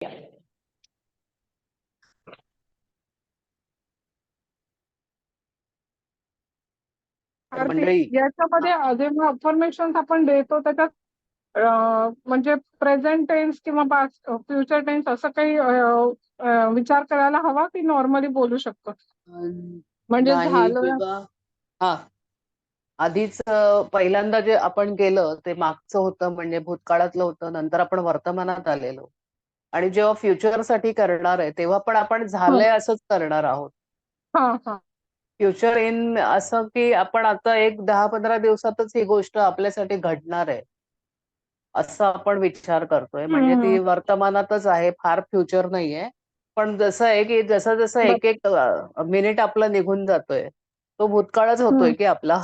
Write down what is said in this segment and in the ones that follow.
तर आरती मंडळी याच्यामध्ये जेव्हा अफर्मेशन आपण देतो त्याच्यात म्हणजे प्रेझेंट टेन्स किंवा फ्युचर टेन्स असं काही विचार करायला हवा की नॉर्मली बोलू शकतो म्हणजे नाही झालं. जेव्हा हा आधीच पहिल्यांदा जे आपण केलं ते मागचं होतं म्हणजे भूतकाळातलं होतं, नंतर आपण वर्तमानात आलेलो आणि जेव्हा फ्युचर साठी करणार आहे तेव्हा पण आपण हा झालंय असंच करणार आहोत. हा हा फ्युचर इन असं की आपण आता एक 10-15 दिवसातच ही गोष्ट आपल्यासाठी घडणार आहे असं आपण विचार करतोय, म्हणजे ती हम्म. वर्तमानातच आहे, फार फ्युचर नाहीये. पण जसं आहे की जसं जसं बर. एक एक मिनिट आपला निघून जातोय तो भूतकाळच होतोय हम्म. की आपला.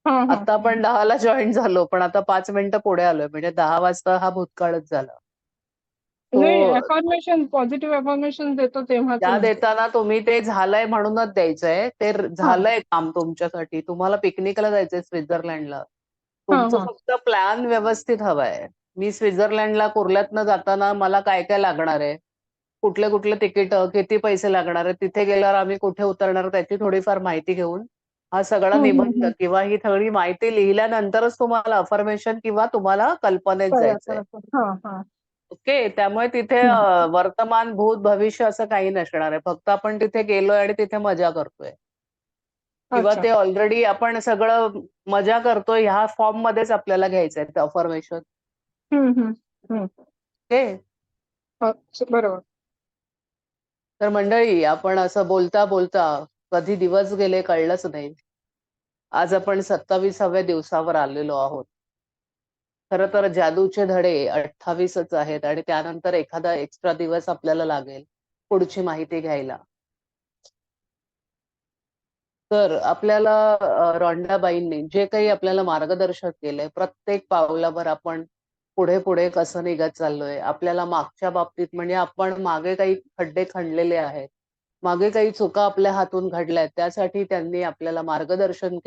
हा हा आता आपण 10ला जॉईन झालो पण आता 5 मिनिटं पुढे आलोय म्हणजे 10 वाजता हा भूतकाळच झाला. नाही, तो अफर्मेशन पॉझिटिव्ह अफर्मेशन देतो तेव्हाच त्या म्हणते. देताना तुम्ही ते झालंय म्हणूनच द्यायचंय, ते हा झालंय काम तुमच्यासाठी. तुम्हाला पिकनिकला जायचंय स्वित्झर्लंडला, हा तुमचं हा फक्त प्लॅन व्यवस्थित हवाय. मी स्वित्झर्लंडला कुर्ल्यातनं जाताना मला काय काय लागणार आहे, कुठले कुठले तिकीट, किती पैसे लागणार आहे, तिथे गेल्यावर आम्ही कुठे उतरणार, त्याची थोडीफार माहिती घेऊन हा सगळा निबंध हम्म. किंवा ही सगळी माहिती लिहिल्यानंतरच तुम्हाला अफर्मेशन किंवा तुम्हाला कल्पनेत तयार जायचंय. करायचं. हा हा ओके, त्यामुळे तिथे हम्म. वर्तमान भूत भविष्य असं काही नसणार आहे. फक्त आपण तिथे गेलोय आणि तिथे मजा करतोय किंवा अच्छा. ते ऑलरेडी आपण सगळं मजा करतोय ह्या फॉर्म मध्येच आपल्याला घ्यायचंय अफर्मेशन. हम्म. हम्म. ओके. अच्छा, बरोबर. तर मंडळी आपण असं बोलता बोलता कधी दिवस गेले कळलंच नाही. आज आपण 27व्या दिवसावर आलेलो आहोत. खरं तर जादूचे धडे 28च आहेत आणि त्यानंतर एखादा एक्स्ट्रा दिवस आपल्याला लागेल पुढची माहिती घ्यायला. तर आपल्याला रॉन्डाबाईंनी जे काही आपल्याला मार्गदर्शन केलंय प्रत्येक पावलावर आपण पुढे पुढे कसं निघत चाललोय, आपल्याला मागच्या बाबतीत म्हणजे आपण मागे काही खड्डे खणलेले आहेत, मागे काही चुका आपल्या हातून घडल्यात, त्यासाठी त्यांनी आपल्याला मार्गदर्शन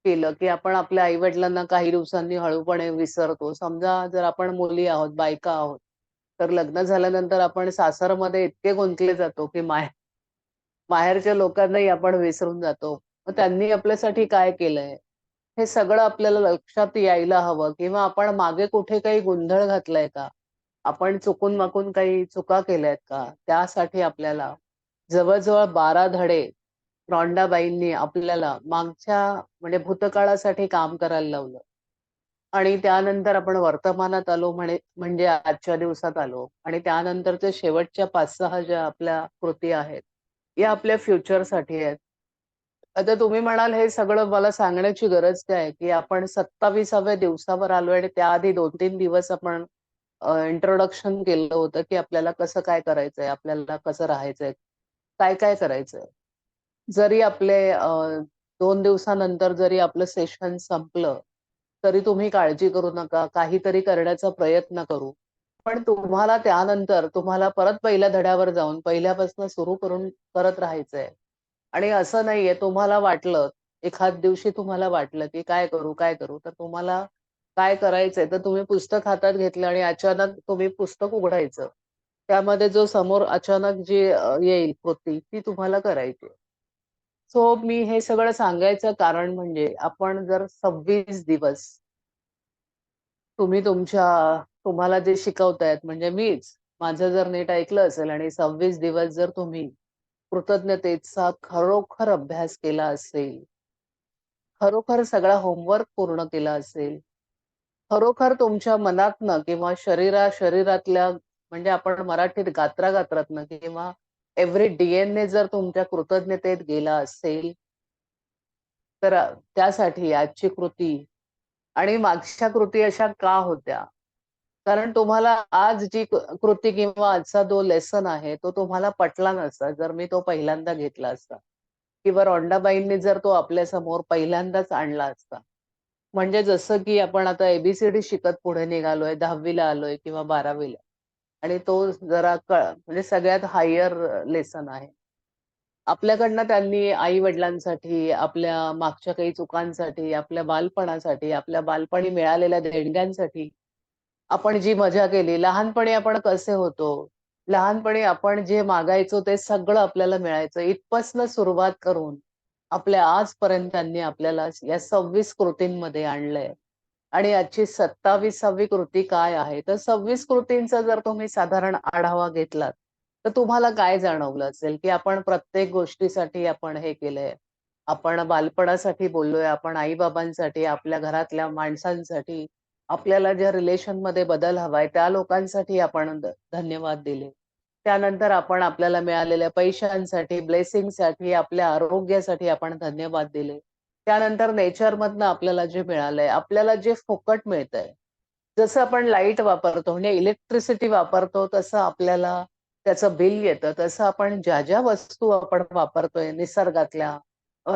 केलं की आपण आपल्या आई वडिलांना काही दिवसांनी हळूपणे विसरतो. समजा जर आपण मुली आहोत, बायका आहोत, तर लग्न झाल्यानंतर आपण सासरमध्ये इतके गुंतले जातो की माहेरच्या लोकांनाही आपण विसरून जातो. मग त्यांनी आपल्यासाठी काय केलंय हे सगळं आपल्याला लक्षात यायला हवं, किंवा आपण मागे कुठे काही गोंधळ घातलाय का, आपण चुकून माकून काही चुका केल्यात का, त्यासाठी आपल्याला जवळजवळ 12 धडे रॉन्डाबाईंनी आपल्याला मागच्या म्हणजे भूतकाळासाठी काम करायला लावलं. आणि त्यानंतर आपण वर्तमानात आलो, म्हणजे आजच्या दिवसात आलो आणि त्यानंतरच्या शेवटच्या 5-6 ज्या आपल्या कृती आहेत या आपल्या फ्युचरसाठी आहेत. आता तुम्ही म्हणाल हे सगळं मला सांगण्याची गरज काय, की आपण 27व्या दिवसावर आलोय आणि त्याआधी 2-3 दिवस आपण इंट्रोडक्शन केलं होतं, की आपल्याला कसं काय करायचंय, आपल्याला कसं राहायचंय, काय काय करायचंय. जरी आपले 2 दिवसानंतर जरी आपलं सेशन संपलं तरी तुम्ही काळजी करू नका, काहीतरी करण्याचा प्रयत्न करू. पण तुम्हाला त्यानंतर तुम्हाला परत पहिल्या धड्यावर जाऊन पहिल्यापासून सुरू करून करत राहायचंय. आणि असं नाहीये तुम्हाला वाटलं, एखाद दिवशी तुम्हाला वाटलं की काय करू काय करू, तर तुम्हाला काय करायचंय तर तुम्ही पुस्तक हातात घेतलं आणि अचानक तुम्ही पुस्तक उघडायचं. त्यामध्ये जो समोर अचानक जी येईल कृती ती तुम्हाला करायची. सो मी हे सगळं सांगायचं कारण म्हणजे आपण जर 26 दिवस तुम्हाला जे शिकवतायत म्हणजे मीच माझं जर नीट ऐकलं असेल आणि 26 दिवस जर तुम्ही कृतज्ञतेचा खरोखर अभ्यास केला असेल, खरोखर सगळा होमवर्क पूर्ण केला असेल, खरोखर तुमच्या मनातनं किंवा शरीरातल्या म्हणजे आपण मराठीत गात्रागात्रातनं किंवा एव्हरी डीएनए जर तुमच्या कृतज्ञतेत गेला असेल, तर त्यासाठी आजची कृती आणि मागच्या कृती अशा का होत्या? कारण तुम्हाला आज जी कृती किंवा आजचा जो लेसन आहे, तो तुम्हाला पटला नसता, जर मी तो पहिल्यांदा घेतला असता किंवा रॉन्डाबाईंनी जर तो आपल्यासमोर पहिल्यांदाच आणला असता. म्हणजे जसं की आपण आता ए शिकत पुढे निघालोय, 10वी आलोय किंवा 12वी आणि तो जरा म्हणजे सगळ्यात हायर लेसन आहे. आपल्याकडनं त्यांनी आई-वडिलांसाठी, आपल्या मागच्या काही चुकांसाठी, आपल्या बालपणासाठी, आपल्या बालपणी मिळालेल्या देणग्यांसाठी आपण जी मजा केली, लहानपणी आपण कसे होतो, लहानपणी आपण जे मागायचो ते सगळं आपल्याला मिळायचं. इथपासनं सुरुवात करून आपल्या आजपर्यंत त्यांनी आपल्याला या 26 कृतींमध्ये आणलंय. आणि आजची 27वी कृती काय आहे? तर 26 कृतींचा जर तुम्ही साधारण आढावा घेतलात, तर तुम्हाला काय जाणवलं असेल, की आपण प्रत्येक गोष्टीसाठी आपण हे केलंय. आपण बालपणासाठी बोललोय, आपण आई-बाबांसाठी, आपल्या घरातल्या माणसांसाठी, आपल्याला ज्या रिलेशनमध्ये बदल हवाय, त्या लोकांसाठी आपण धन्यवाद दिले. त्यानंतर आपण आपल्याला मिळालेल्या पैशांसाठी, ब्लेसिंगसाठी, आपल्या आरोग्यासाठी आपण धन्यवाद दिले. त्यानंतर नेचरमधनं आपल्याला जे मिळालंय, आपल्याला जे फुकट मिळतंय. जसं आपण लाईट वापरतो म्हणजे इलेक्ट्रिसिटी वापरतो, तसं आपल्याला त्याचं बिल येतं. तसं आपण ज्या वस्तू आपण वापरतोय निसर्गातल्या,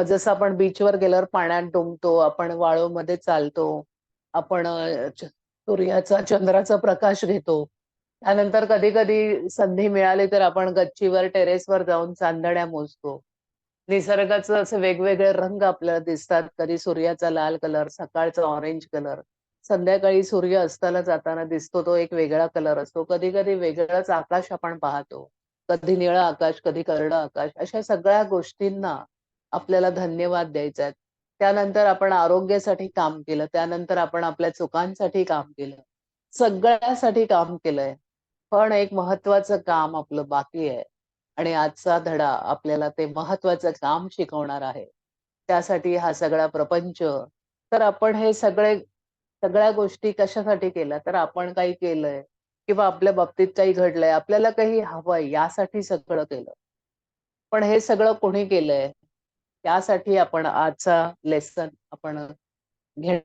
जसं आपण बीचवर गेल्यावर पाण्यात डुंबतो, आपण वाळूमध्ये चालतो, आपण सूर्याचा, चंद्राचा प्रकाश घेतो. त्यानंतर कधी-कधी संधी मिळाली तर आपण गच्चीवर, टेरेसवर जाऊन चांदण्या मोजतो. निसर्गाचं असे वेगवेगळे रंग आपल्याला दिसतात. कधी सूर्याचा लाल कलर, सकाळचा ऑरेंज कलर, संध्याकाळी सूर्य अस्ताला जाताना दिसतो तो एक वेगळा कलर असतो. कधी-कधी वेगळंच आकाश आपण पाहतो. कधी निळं आकाश, कधी करडं आकाश. अशा सगळ्या गोष्टींना आपल्याला धन्यवाद द्यायचा आहे. त्यानंतर आपण आरोग्यासाठी काम केलं. त्यानंतर आपण आपल्या चुकांसाठी काम केलं. सगळ्यासाठी काम केलंय. पण एक महत्वाचं काम आपलं बाकी आहे आणि आजचा धडा आपल्याला ते महत्वाचं काम शिकवणार आहे. त्यासाठी हा सगळा प्रपंच. तर आपण हे सगळ्या गोष्टी कशासाठी केल्या? तर आपण काही केलंय किंवा आपल्या बाबतीत काही घडलंय, आपल्याला काही हवंय यासाठी सगळं केलं. पण हे सगळं कोणी केलंय? त्यासाठी आपण आजचा लेसन आपण घेणार.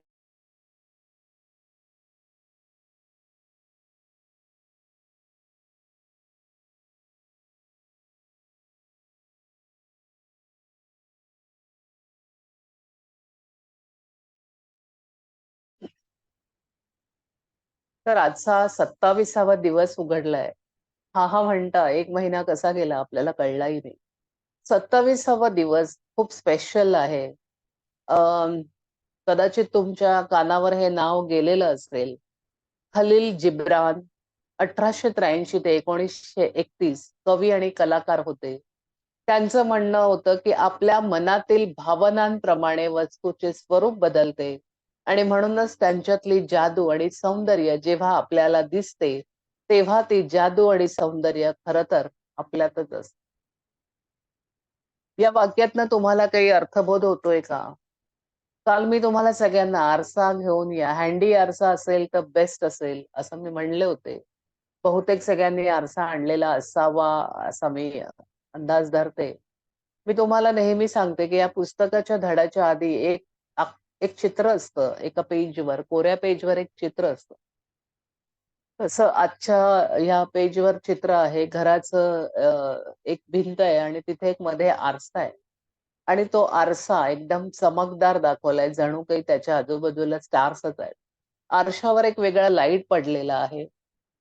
तर आजचा 27वा दिवस उघडलाय. हा म्हणता 1 महिना कसा गेला आपल्याला कळलाही नाही. 27वा दिवस खूप स्पेशल आहे. अं, कदाचित तुमच्या कानावर हे नाव गेलेलं असेल. खलील जिब्रान 1883 ते 1931 कवी आणि कलाकार होते. त्यांचं म्हणणं होतं, की आपल्या मनातील भावनांप्रमाणे वस्तूचे स्वरूप बदलते आणि म्हणूनच त्यांच्यातली जादू आणि सौंदर्य जेव्हा आपल्याला दिसते, तेव्हा ती जादू आणि सौंदर्य खरं तर आपल्यातच असतं. या वाक्यातनं तुम्हाला काही अर्थबोध होतोय का? काल मी तुम्हाला सगळ्यांना आरसा घेऊन या, हँडी आरसा असेल तर बेस्ट असेल, असं मी म्हणले होते. बहुतेक सगळ्यांनी आरसा आणलेला असावा, असा मी अंदाज धरते. मी तुम्हाला नेहमी सांगते, की या पुस्तकाच्या धड्याच्या आधी एक चित्र असतं एका पेजवर, कोऱ्या पेजवर एक चित्र असतं. तसं आजच्या ह्या पेजवर चित्र आहे. घराचं एक भिंत आहे आणि तिथे एक मध्ये आरसा आहे. आणि तो आरसा एकदम चमकदार दाखवलाय, जणू काही त्याच्या आजूबाजूला स्टार्सच आहेत. आरशावर एक वेगळा लाईट पडलेला आहे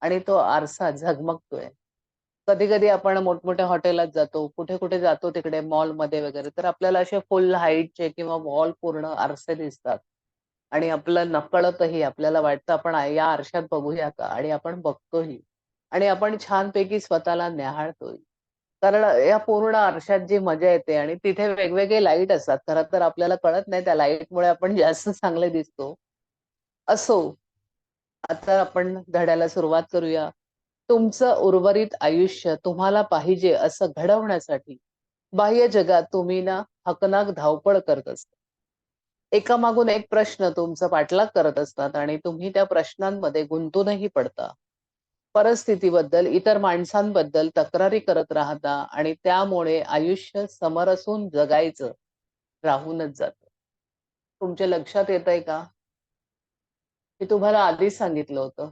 आणि तो आरसा झगमगतोय. कधी-कधी आपण मोठमोठ्या हॉटेलात जातो, कुठे-कुठे जातो तिकडे मॉलमध्ये वगैरे, तर आपल्याला असे फुल हाईटचे किंवा वॉल पूर्ण आरसे दिसतात. आणि आपलं नकळतही आपल्याला वाटतं आपण या आरशात बघूया का? आणि आपण बघतोही. आणि आपण छानपैकी स्वतःला न्याहाळतोय. कारण या पूर्ण आरशात जी मजा येते आणि तिथे वेगवेगळे लाईट असतात. खरं तर आपल्याला कळत नाही त्या लाईटमुळे आपण जास्त चांगले दिसतो. असो, आता आपण धड्याला सुरुवात करूया. तुमचं उर्वरित आयुष्य तुम्हाला पाहिजे असं घडवण्यासाठी बाह्य जगात तुम्ही ना हकनाक धावपळ करत असता. एकामागून एक प्रश्न तुमचा पाठलाग करत असतात आणि तुम्ही त्या प्रश्नांमध्ये गुंतूनही पडता. परिस्थितीबद्दल, इतर माणसांबद्दल तक्रारी करत राहता आणि त्यामुळे आयुष्य समरसून जगायचं राहूनच जातं. तुमच्या लक्षात येतंय का? मी तुम्हाला आधीच सांगितलं होतं.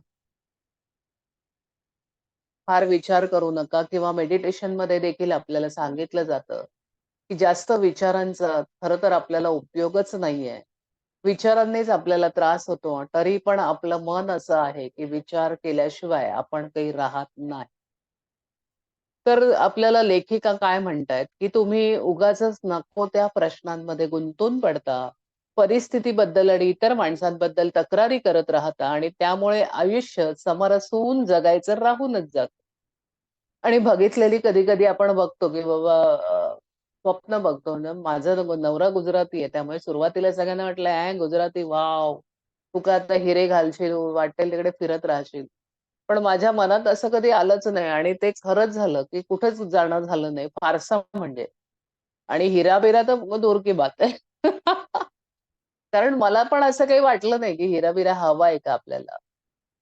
फार विचार करू नका किंवा मेडिटेशनमध्ये देखील आपल्याला सांगितलं जातं, की जास्त विचारांचा खरं तर आपल्याला उपयोगच नाहीये. विचारांनीच आपल्याला त्रास होतो. तरी पण आपलं मन असं आहे, की विचार केल्याशिवाय आपण काही राहत नाही. तर आपल्याला लेखिका काय म्हणतायत, की तुम्ही उगाचच नको त्या प्रश्नांमध्ये गुंतून पडता परिस्थितीबद्दल आणि इतर माणसांबद्दल तक्रारी करत राहता आणि त्यामुळे आयुष्य समरसून जगायचं राहूनच जात. आणि बघितलेली कधी-कधी आपण बघतो, की बाबा स्वप्न बघतो ना, माझा नवरा गुजराती आहे. त्यामुळे सुरुवातीला सगळ्यांना वाटलं, गुजराती वॉव! तू काय आता हिरे घालशील, वाटेल तिकडे फिरत राहशील." पण माझ्या मनात असं कधी आलंच नाही आणि ते खरंच झालं, की कुठेच जाणं झालं नाही फारसं म्हणजे. आणि हिरा-बिरा तर वो दूर की बात है. कारण मला पण असं काही वाटलं नाही, की हिरा-बिरा हवाय का आपल्याला.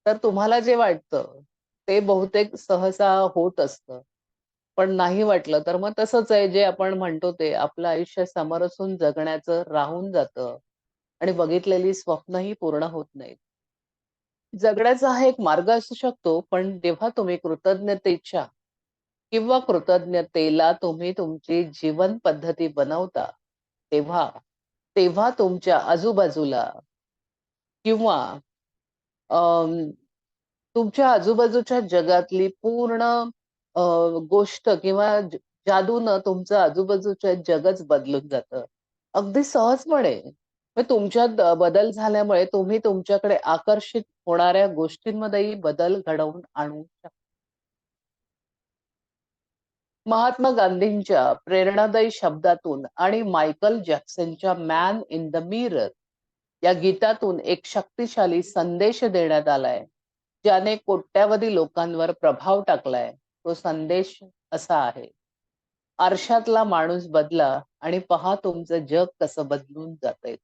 तर तुम्हाला जे वाटतं, ते बहुतेक सहसा होत असतं. पण नाही वाटलं तर मग तसंच आहे जे आपण म्हणतो ते आपलं आयुष्य समरसून जगण्याचं राहून जातं आणि बघितलेली स्वप्नही पूर्ण होत नाहीत. जगण्याचा हा एक मार्ग असू शकतो, पण जेव्हा तुम्ही कृतज्ञतेच्या किंवा कृतज्ञतेला तुम्ही तुमची जीवन पद्धती बनवता, तेव्हा तेव्हा तुमच्या आजूबाजूला किंवा अं, तुमच्या आजूबाजूच्या जगातली पूर्ण अ, गोष्ट किंवा जादूनं तुमचं आजूबाजूचं जगच बदलून जातं. अगदी सहजपणे. मग तुमच्यात बदल झाल्यामुळे तुम्ही तुमच्याकडे आकर्षित होणाऱ्या गोष्टींमध्येही बदल घडवून आणू शकता. महात्मा गांधींच्या प्रेरणादायी शब्दातून आणि मायकल जॅक्सनच्या मॅन इन द मिरर या गीतातून एक शक्तिशाली संदेश देण्यात आलाय, ज्याने कोट्यावधी लोकांवर प्रभाव टाकलाय. तो संदेश असा आहे: आरशातला माणूस बदला आणि पहा तुमचं जग कसं बदलून जातंय.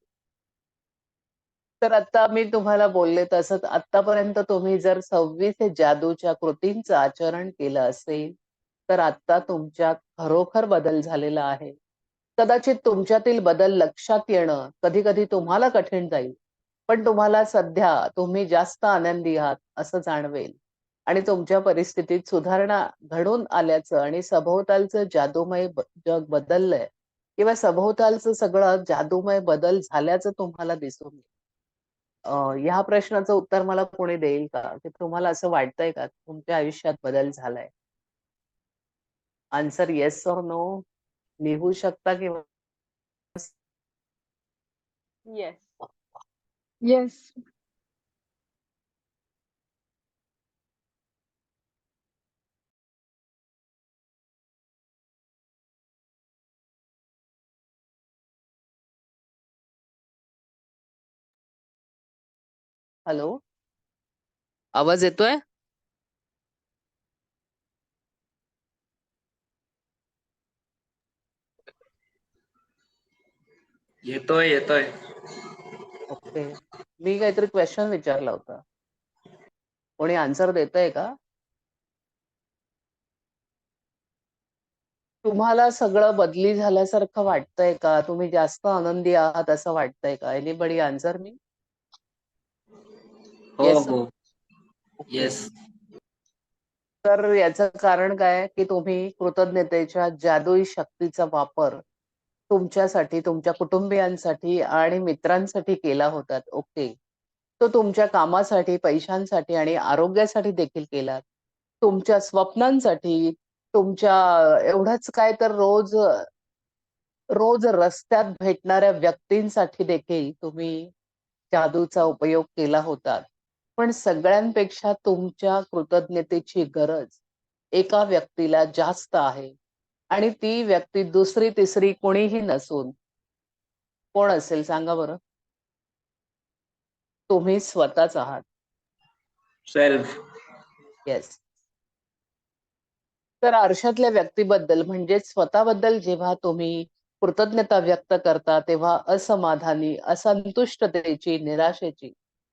तर आता मी तुम्हाला बोलले तसंच आत्तापर्यंत तुम्ही जर 26 जादूच्या कृतींचं आचरण केलं असेल, तर आत्ता तुमच्यात खरोखर बदल झालेला आहे. कदाचित तुमच्यातील बदल लक्षात येणं कधी-कधी तुम्हाला कठीण जाईल. पण तुम्हाला सध्या तुम्ही जास्त आनंदी आहात असं जाणवेल आणि तुमच्या परिस्थितीत सुधारणा घडून आल्याचं आणि सभोवतालचं जादूमय जग बदललंय किंवा सभोवतालचं सगळं जादूमय बदल झाल्याचं तुम्हाला दिसून येईल. ह्या प्रश्नाचं उत्तर मला कोणी देईल का? की तुम्हाला असं वाटतंय का तुमच्या आयुष्यात बदल झालाय? आन्सर येस ओर नो लिहू शकता किंवा येस. येस. हॅलो? आवाज येतोय? येतोय येतोय. ओके. मी काहीतरी क्वेशन विचारला होता. कोणी आन्सर देतंय का? तुम्हाला सगळं बदली झाल्यासारखं वाटतंय का? तुम्ही जास्त आनंदी आहात असं वाटतंय का? एनीबडी आन्सर मी? हो येस? हो. ओके. येस. तर याचं कारण काय, की तुम्ही कृतज्ञतेच्या जादुई शक्तीचा वापर तुमच्यासाठी, तुमच्या कुटुंबियांसाठी आणि मित्रांसाठी केला होतात. ओके. तो तुमच्या कामासाठी, पैशांसाठी आणि आरोग्यासाठी देखील केलात. तुमच्या स्वप्नांसाठी, तुमच्या एवढंच काय तर रोज रोज रस्त्यात भेटणाऱ्या व्यक्तींसाठी देखील तुम्ही जादूचा उपयोग केला होता. पण सगळ्यांपेक्षा तुमच्या कृतज्ञतेची गरज एका व्यक्तीला जास्त आहे आणि ती व्यक्ती दुसरी, तिसरी कोणीही नसून कोण असेल सांगा बरं? तुम्ही स्वतःच आहात. सेल्फ. येस. तर आरशातल्या व्यक्तीबद्दल म्हणजेच स्वतःबद्दल जेव्हा तुम्ही कृतज्ञता व्यक्त करता, तेव्हा असमाधानी, असंतुष्टतेची, निराशेची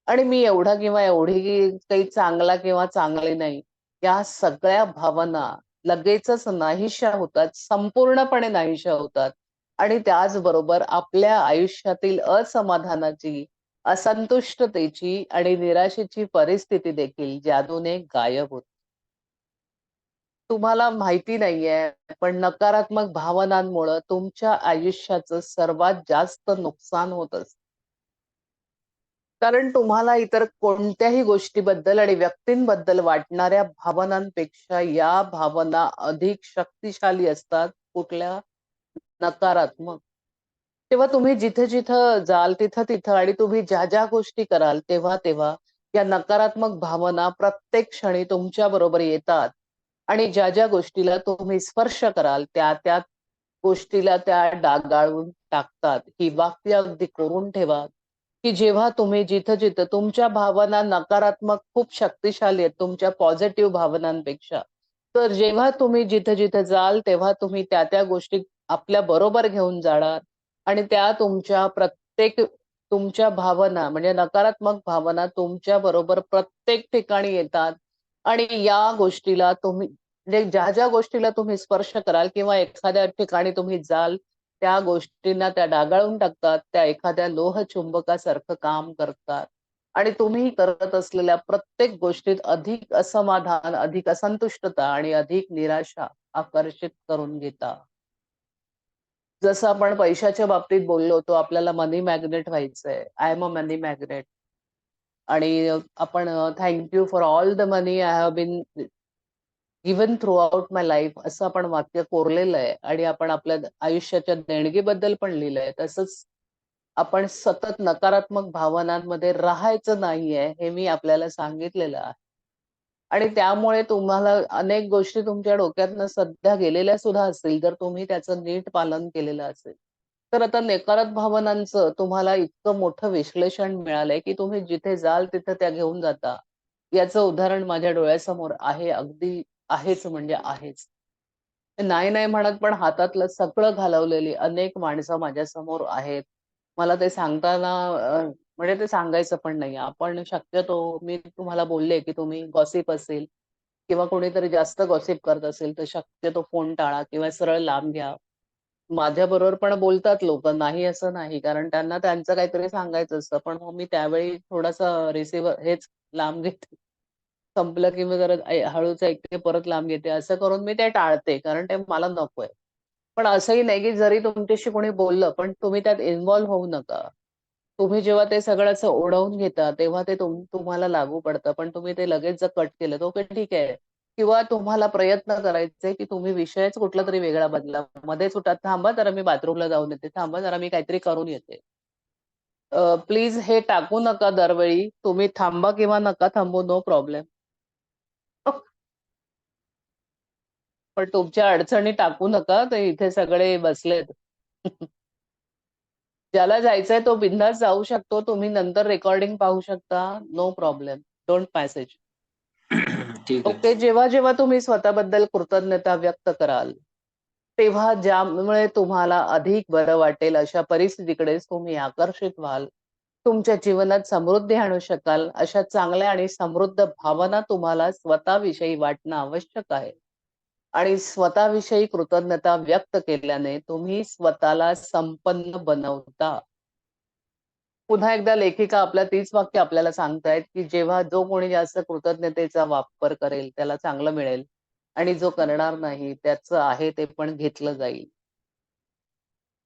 आणि मी एवढा किंवा एवढी काही चांगला किंवा चांगली नाही, या सगळ्या भावना लगेचच नाहीशा होतात, संपूर्णपणे नाहीशा होतात आणि त्याचबरोबर आपल्या आयुष्यातील असमाधानाची, असंतुष्टतेची आणि निराशेची परिस्थिती देखील जादूने गायब होते. तुम्हाला माहिती नाहीये, पण नकारात्मक भावनांमुळं तुमच्या आयुष्याचं सर्वात जास्त नुकसान होत असतं. कारण तुम्हाला इतर कोणत्याही गोष्टीबद्दल आणि व्यक्तींबद्दल वाटणाऱ्या भावनांपेक्षा या भावना अधिक शक्तिशाली असतात. कुठल्या? नकारात्मक. तेव्हा तुम्ही जिथे जिथं जाल तिथं तिथं आणि तुम्ही ज्या ज्या गोष्टी कराल तेव्हा तेव्हा या नकारात्मक भावना प्रत्येक क्षणी तुमच्या बरोबर येतात आणि ज्या ज्या गोष्टीला तुम्ही स्पर्श कराल त्या त्या गोष्टीला त्या डागाळून टाकतात. ही वाक्य अगदी करून ठेवा, की जेव्हा तुम्ही जिथं जिथं तुमच्या भावना नकारात्मक खूप शक्तिशाली आहेत तुमच्या पॉझिटिव्ह भावनांपेक्षा. तर जेव्हा तुम्ही जिथं जिथं जाल तेव्हा तुम्ही त्या त्या गोष्टी आपल्या बरोबर घेऊन जाणार आणि त्या तुमच्या प्रत्येक तुमच्या भावना म्हणजे नकारात्मक भावना तुमच्या बरोबर प्रत्येक ठिकाणी येतात आणि या गोष्टीला तुम्ही म्हणजे ज्या ज्या गोष्टीला तुम्ही स्पर्श कराल किंवा एखाद्या ठिकाणी तुम्ही जाल त्या गोष्टींना त्या डागाळून टाकतात. त्या एखाद्या लोहचुंबकासारखं काम करतात आणि तुम्ही करत असलेल्या प्रत्येक गोष्टीत अधिक असमाधान, अधिक असंतुष्टता आणि अधिक निराशा आकर्षित करून घेता. जसं आपण पैशाच्या बाबतीत बोललो होतो, आपल्याला मनी मॅग्नेट व्हायचंय. I am a money magnet आणि आपण for all the money I have been given throughout my life असं आपण वाक्य कोरलेलं आहे आणि आपण आपल्या आयुष्याच्या देणगीबद्दल पण लिहिलंय. तसंच आपण सतत नकारात्मक भावनांमध्ये राहायचं नाहीये, हे मी आपल्याला सांगितलेलं आहे. आणि त्यामुळे तुम्हाला अनेक गोष्टी तुमच्या डोक्यातनं सध्या गेलेल्या सुद्धा असतील, जर तुम्ही त्याचं नीट पालन केलेलं असेल. तर आता नकारात्मक भावनांचं तुम्हाला इतकं मोठं विश्लेषण मिळालंय, की तुम्ही जिथे जाल तिथे त्या घेऊन जाता. याचं उदाहरण माझ्या डोळ्यासमोर आहे. अगदी आहेच म्हणजे आहेच. नाही, नाही म्हणत पण हातातलं सगळं घालवलेली अनेक माणसं माझ्यासमोर आहेत. मला ते सांगताना म्हणजे ते सांगायचं पण नाही. आपण शक्यतो मी तुम्हाला बोलले, की तुम्ही गॉसिप असेल किंवा कोणीतरी जास्त गॉसिप करत असेल, तर शक्यतो फोन टाळा किंवा सरळ लांब घ्या. माझ्याबरोबर पण बोलतात लोकं, नाही असं नाही. कारण त्यांना त्यांचं काहीतरी सांगायचं असतं. पण मग मी त्यावेळी थोडासा रिसीव्हर हेच लांब घेते. संपलं की मी जरा हळूच ऐकते, परत लांब घेते. असं करून मी ते टाळते, कारण ते मला नकोय. पण असंही नाही, की जरी तुमच्याशी कोणी बोललं, पण तुम्ही त्यात इन्व्हॉल्व होऊ नका. तुम्ही जेव्हा ते सगळं असं ओढवून घेता, तेव्हा ते तुम्हाला लागू पडतं. पण तुम्ही ते लगेच जर कट केलं, तर ओके ठीक आहे. किंवा तुम्हाला प्रयत्न करायचे, की तुम्ही विषयच कुठलातरी वेगळा बदला. मध्येच उठा, "थांबा जरा मी बाथरूमला जाऊन येते. थांबा जरा मी काहीतरी करून येते." प्लीज हे टाकू नका दरवेळी. तुम्ही थांबा किंवा नका थांबू, नो प्रॉब्लेम. पण तुमच्या अडचणी टाकू नका. ते इथे सगळे बसलेत. ज्याला जायचंय तो बिनधास्त जाऊ शकतो. तुम्ही नंतर रेकॉर्डिंग पाहू शकता. No problem. Don't message. ठीक आहे. ओके. जेव्हा-जेव्हा तुम्ही स्वतःबद्दल कृतज्ञता व्यक्त कराल, तेव्हा ज्यामुळे तुम्हाला अधिक बरं वाटेल अशा परिस्थितीकडेच तुम्ही आकर्षित व्हाल. तुमच्या जीवनात समृद्धी आणू शकाल. अशा चांगल्या आणि समृद्ध भावना तुम्हाला स्वतःविषयी वाटणं आवश्यक आहे. आणि स्वतःविषयी कृतज्ञता व्यक्त केल्याने तुम्ही स्वतःला संपन्न बनवता. पुन्हा एकदा लेखिका आपल्या तीच वाक्य आपल्याला सांगतायत, की जेव्हा जो कोणी जास्त कृतज्ञतेचा वापर करेल, त्याला चांगलं मिळेल आणि जो करणार नाही, त्याचं आहे ते पण घेतलं जाईल.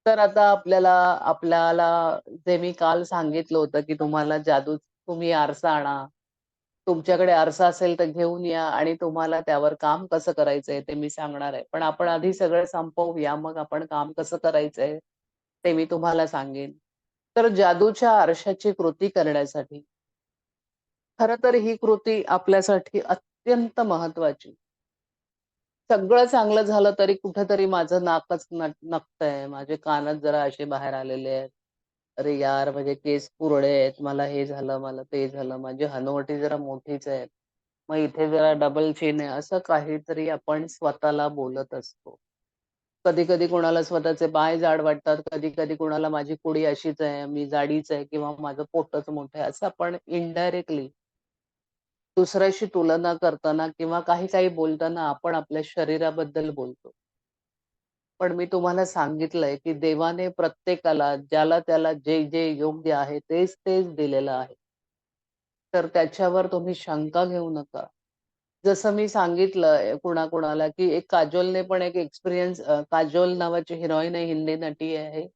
तर आता आपल्याला आपल्याला जे मी काल सांगितलं होतं, की तुम्हाला तुम्ही आरसा आणा. तुमच्याकडे आरसा असेल तर घेऊन या आणि तुम्हाला त्यावर काम कसं करायचंय ते मी सांगणार आहे. पण आपण आधी सगळं संपवूया, मग आपण काम कसं करायचंय ते मी तुम्हाला सांगेन. तर जादूच्या आरशाची कृती करण्यासाठी खरं तर ही कृती आपल्यासाठी अत्यंत महत्वाची. सगळं चांगलं झालं तरी कुठेतरी माझं नाकच नकतंय. माझे कानच जरा असे बाहेर आलेले आहेत. अरे यार! माझे केस कुरळे आहेत. मला हे झालं, मला ते झालं. माझी हनुवटी जरा मोठीच आहे. मग इथे जरा डबल चिन आहे. असं काहीतरी आपण स्वतःला बोलत असतो. कधी-कधी कोणाला स्वतःचे पाय जाड वाटतात. कधी-कधी कोणाला माझी कुडी अशीच आहे, मी जाडीच आहे किंवा माझं पोटच मोठं आहे. असं आपण इनडायरेक्टली दुसऱ्याशी तुलना करताना किंवा काही-काही बोलताना आपण आपल्या शरीराबद्दल बोलतो. पण मी तुम्हाला सांगितलंय, की देवाने प्रत्येकाला ज्याला त्याला जे योग्य आहे तेच दिलेलं आहे. तर त्याच्यावर तुम्ही शंका घेऊ नका. जसं मी सांगितलं कुणाकुणाला, की एक काजोलने पण एक एक्सपिरियन्स काजोल नावाची हिरोईन आहे, हिंदी नटी आहे.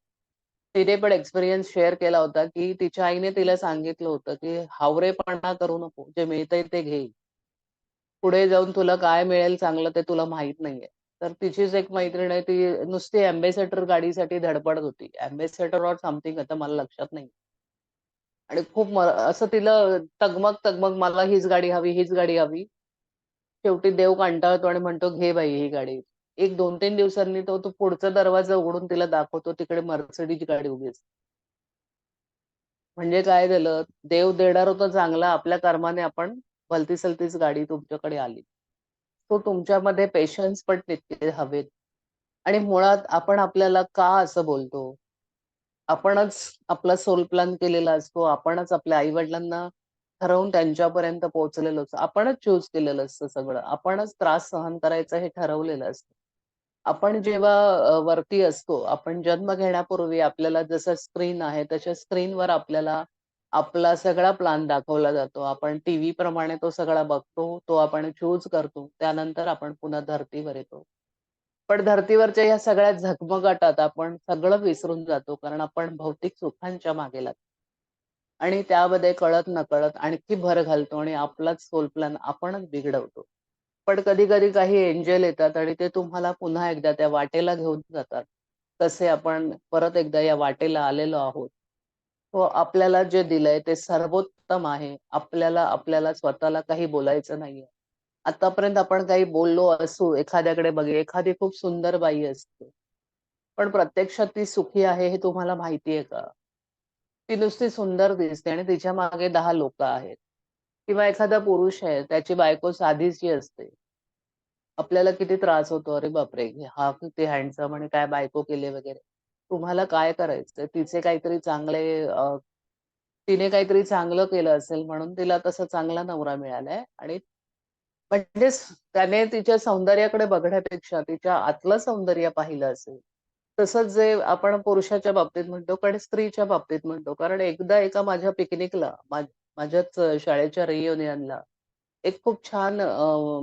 तिने पण एक्सपिरियन्स शेअर केला होता, की तिच्या आईने तिला सांगितलं होतं, की हावरेपणा करू नको. जे मिळतंय ते घे. पुढे जाऊन तुला काय मिळेल चांगलं ते तुला माहीत नाहीये. तर तिचीच एक मैत्रीण आहे, ती नुसती अँबॅसेडर गाडीसाठी धडपडत होती. अँबॅसेडर ऑर समथिंग आता मला लक्षात नाही. आणि खूप असं तिला तगमग, तगमग मला हीच गाडी हवी, हीच गाडी हवी. शेवटी देव कंटाळतो आणि म्हणतो, "घे बाई ही गाडी." एक 2-3 दिवसांनी तो तो पुढचा दरवाजा उघडून तिला दाखवतो, तिकडे Mercedes गाडी उभी असते. म्हणजे काय झालं, देव देणार होता चांगला, आपल्या कर्माने आपण भलती-सलतीच गाडी तुमच्याकडे आली. तो तुमच्यामध्ये पेशन्स पण तितके हवेत. आणि मुळात आपण आपल्याला का असं बोलतो? आपणच आपला सोल प्लॅन केलेला असतो. आपणच आपल्या आई-वडिलांना ठरवून त्यांच्यापर्यंत पोहोचलेलो असतो. आपणच चूज केलेलं असतं सगळं. आपणच त्रास सहन करायचा हे ठरवलेलं असतं. आपण जेव्हा वरती असतो, आपण जन्म घेण्यापूर्वी आपल्याला जसं स्क्रीन आहे, तशा स्क्रीनवर आपल्याला आपला सगळा प्लॅन दाखवला जातो. आपण टीव्ही प्रमाणे तो सगळा बघतो, तो आपण चूज करतो. त्यानंतर आपण पुन्हा धर्तीवर येतो. पण धर्तीवरच्या ह्या सगळ्या झगमगाटात आपण सगळं विसरून जातो, कारण आपण भौतिक सुखांच्या मागे लागतो. आणि त्यामध्ये कळत-नकळत आणखी भर घालतो आणि आपलाच सोल प्लॅन आपणच बिघडवतो. पण कधी-कधी काही एंजल येतात आणि ते तुम्हाला पुन्हा एकदा त्या वाटेला घेऊन जातात. तसे आपण परत एकदा या वाटेला आलेलो आहोत. हो, आपल्याला जे दिलंय ते सर्वोत्तम आहे. आपल्याला आपल्याला स्वतःला काही बोलायचं नाहीये. आतापर्यंत आपण काही बोललो असू, एखाद्याकडे एखादी खूप सुंदर बाई असते. पण प्रत्यक्षात ती सुखी आहे हे तुम्हाला माहिती का? ती नुसती सुंदर दिसते आणि तिच्या मागे 10 लोकं आहेत. किंवा एखादा पुरुष आहे, त्याची बायको साधीशी असते. आपल्याला किती त्रास होतो, "अरे बापरे! हा किती हँडसम आणि काय बायको केली" वगैरे. तुम्हाला काय करायचंय? तिचे काहीतरी चांगले तिने काहीतरी चांगलं केलं असेल म्हणून तिला तसा चांगला नवरा मिळालाय आणि म्हणजे त्याने तिच्या सौंदर्याकडे बघण्यापेक्षा तिच्या आतलं सौंदर्य पाहिलं असेल. तसंच जे आपण पुरुषाच्या बाबतीत म्हणतो, पण स्त्रीच्या बाबतीत म्हणतो. कारण एकदा एका माझ्या पिकनिकला माझ्याच शाळेच्या रियुनियनला एक खूप छान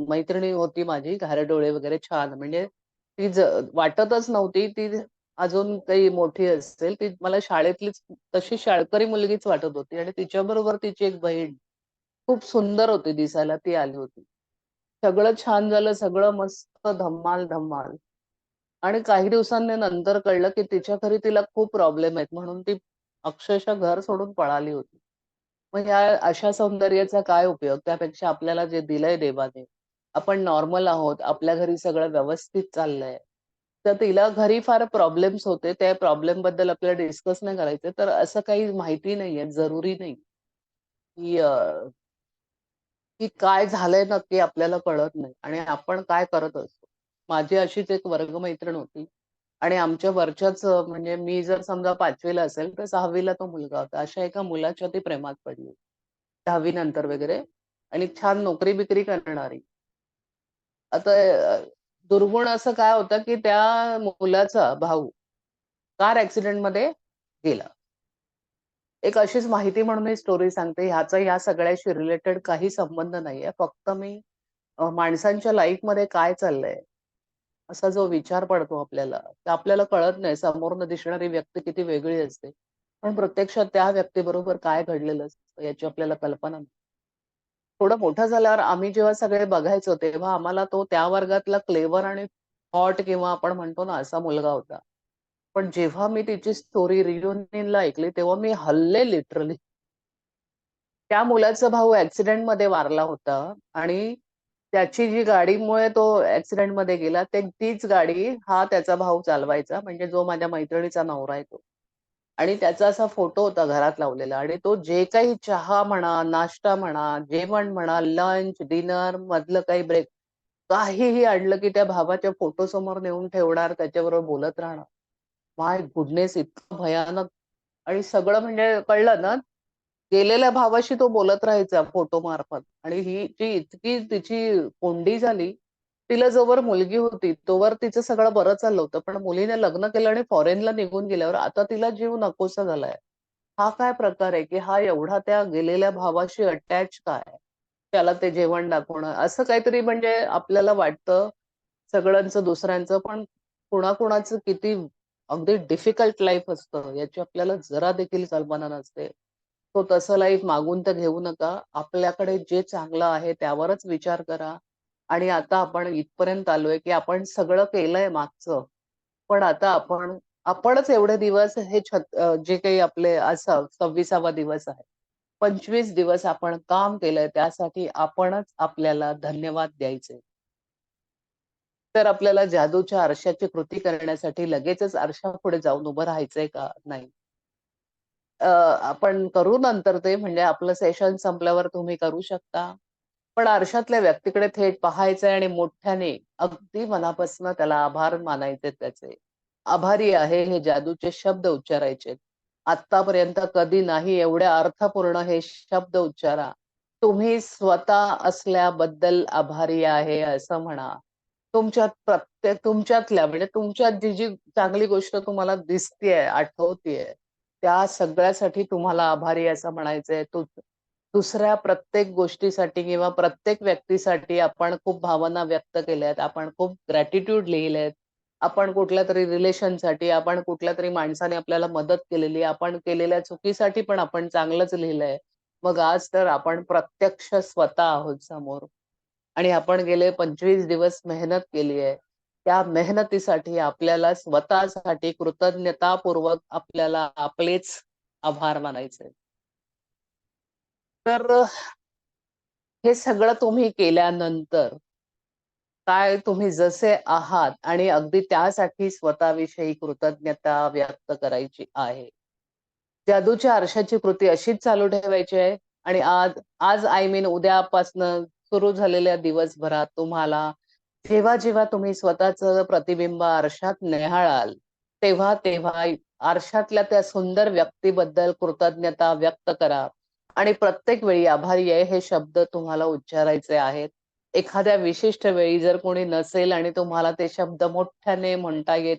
मैत्रिणी होती माझी, घारडोळे वगैरे छान म्हणजे ती वाटतच नव्हती ती अजून काही मोठी असेल. ती मला शाळेतलीच तशी शाळकरी मुलगीच वाटत होती आणि तिच्याबरोबर तिची एक बहीण खूप सुंदर होती दिसायला, ती आली होती. सगळं छान झालं, सगळं मस्त धम्माल. आणि काही दिवसांनी नंतर कळलं, की तिच्या घरी तिला खूप प्रॉब्लेम आहेत म्हणून ती अक्षरशः घर सोडून पळाली होती. मग ह्या अशा सौंदर्याचा काय उपयोग? त्यापेक्षा आपल्याला जे दिलंय देवाने, आपण नॉर्मल आहोत, आपल्या घरी सगळं व्यवस्थित चाललंय. तर तिला घरी फार प्रॉब्लेम्स होते. त्या प्रॉब्लेमबद्दल आपल्याला डिस्कस नाही करायचं. तर असं काही माहिती नाहीये, जरुरी नाही, की की काय झालंय नक्की आपल्याला कळत नाही आणि आपण काय करत असतो. माझी अशीच एक वर्गमैत्रीण होती आणि आमच्या वरच्याच म्हणजे मी जर समजा 5वी ला असेल, तर 6वी ला तो मुलगा होता. अशा एका मुलाच्या ती प्रेमात पडली. 10वी नंतर वगैरे आणि छान नोकरी-बिकरी करणारी. आता दुर्गुण असं काय होतं, की त्या मुलाचा भाऊ कार ॲक्सिडेंटमध्ये गेला. एक अशीच माहिती म्हणून ही स्टोरी सांगते. ह्याचा ह्या सगळ्याशी रिलेटेड काही संबंध नाहीये. फक्त मी माणसांच्या लाईफमध्ये काय चाललंय, असा जो विचार पडतो आपल्याला, तर आपल्याला कळत नाही समोरनं दिसणारी व्यक्ती किती वेगळी असते. पण प्रत्यक्षात त्या व्यक्तीबरोबर काय घडलेलं असतं याची आपल्याला कल्पना नाही. थोडं मोठं झाल्यावर आम्ही जेव्हा सगळे बघायचो, तेव्हा आम्हाला तो त्या वर्गातला क्लेव्हर आणि हॉट किंवा आपण म्हणतो ना, असा मुलगा होता. पण जेव्हा मी तिची स्टोरी रियुनियनला ऐकली, तेव्हा मी हलले लिटरली. त्या मुलाचा भाऊ ॲक्सिडेंटमध्ये वारला होता आणि त्याची जी गाडीमुळे तो ॲक्सिडेंटमध्ये गेला, तीच गाडी हा त्याचा भाऊ चालवायचा. म्हणजे जो माझ्या मैत्रिणीचा नवरा आहे तो. आणि त्याचा असा फोटो होता घरात लावलेला आणि तो जे काही चहा म्हणा, नाश्ता म्हणा, जेवण म्हणा, लंच, डिनर मधलं काही ब्रेक काहीही आणलं, की त्या भावाच्या फोटोसमोर नेऊन ठेवणार, त्याच्याबरोबर बोलत राहणार. माय गुडनेस! इतकं भयानक आणि सगळं म्हणजे कळलं ना, गेलेल्या भावाशी तो बोलत राहायचा फोटोमार्फत आणि ही जी इतकी तिची कोंडी झाली, तिला जोवर मुलगी होती, तोवर तिचं सगळं बरं चाललं होतं. पण मुलीने लग्न केलं आणि फॉरेनला निघून गेल्यावर आता तिला जीव नकोसा झालाय. हा काय प्रकार आहे, की हा एवढा त्या गेलेल्या भावाशी अटॅच काय? त्याला ते जेवण दाखवणं, असं काहीतरी म्हणजे आपल्याला वाटतं सगळ्यांचं दुसऱ्यांचं, पण कुणाकुणाचं किती अगदी डिफिकल्ट लाईफ असतं, याची आपल्याला जरा देखील कल्पना नसते. तो तसं लाईफ मागून तर घेऊ नका. आपल्याकडे जे चांगलं आहे त्यावरच विचार करा आणि आता आपण इथपर्यंत आलोय की आपण सगळं केलंय मागचं, पण आता आपणच एवढे दिवस जे काही आपले आज 26वा दिवस आहे, 25 दिवस आपण काम केलंय त्यासाठी आपणच आपल्याला धन्यवाद द्यायचे. तर आपल्याला जादूच्या आरशाची कृती करण्यासाठी लगेचच आरशापुढे जाऊन उभं राहायचंय का? नाही. आपण करू नंतर ते, म्हणजे आपलं सेशन संपल्यावर तुम्ही करू शकता. पण आरशातल्या व्यक्तीकडे थेट पाहायचंय आणि मोठ्याने अगदी मनापासून त्याला आभार मानायचे त्याचे. आभारी आहे हे जादूचे शब्द उच्चारायचे. आत्तापर्यंत कधी नाही एवढ्या अर्थपूर्ण हे शब्द उच्चारा. तुम्ही स्वतः असल्याबद्दल आभारी आहे असं म्हणा. तुमच्यातल्या म्हणजे तुमच्यात जी जी चांगली गोष्ट तुम्हाला दिसतेय, आठवतेय, त्या सगळ्यासाठी तुम्हाला आभारी असं म्हणायचंय. दुसऱ्या प्रत्येक गोष्टीसाठी किंवा प्रत्येक व्यक्तीसाठी आपण खूप भावना व्यक्त केल्यात. आपण खूप ग्रॅटिट्यूड लिहिलेत. आपण कुठल्यातरी रिलेशनसाठी, आपण कुठल्यातरी माणसाने आपल्याला मदत केलेली, आपण केलेल्या चुकीसाठी पण आपण चांगलंच लिहिलंय. मग आज तर आपण प्रत्यक्ष स्वतः आहोत समोर आणि आपण गेले 25 दिवस मेहनत केली आहे. त्या मेहनतीसाठी आपल्याला स्वतःसाठी कृतज्ञतापूर्वक आपल्याला आपलेच आभार मानायचे. तर हे सगळं तुम्ही केल्यानंतर काय तुम्ही जसे आहात आणि अगदी त्यासाठी स्वतःविषयी कृतज्ञता व्यक्त करायची आहे. जादूच्या आरशाची कृती अशीच चालू ठेवायची आहे आणि आज आज आय मीन उद्यापासनं सुरू झालेल्या दिवसभरात तुम्हाला जेव्हा जेव्हा तुम्ही स्वतःचं प्रतिबिंब आरशात निहाळाल, तेव्हा तेव्हा आरशातल्या त्या सुंदर व्यक्तीबद्दल कृतज्ञता व्यक्त करा आणि प्रत्येक वेळी आभारी आहे हे शब्द तुम्हाला उच्चारायचे आहेत. एखाद्या विशिष्ट वेळी जर कोणी नसेल आणि तुम्हाला ते शब्द मोठ्याने म्हणता येत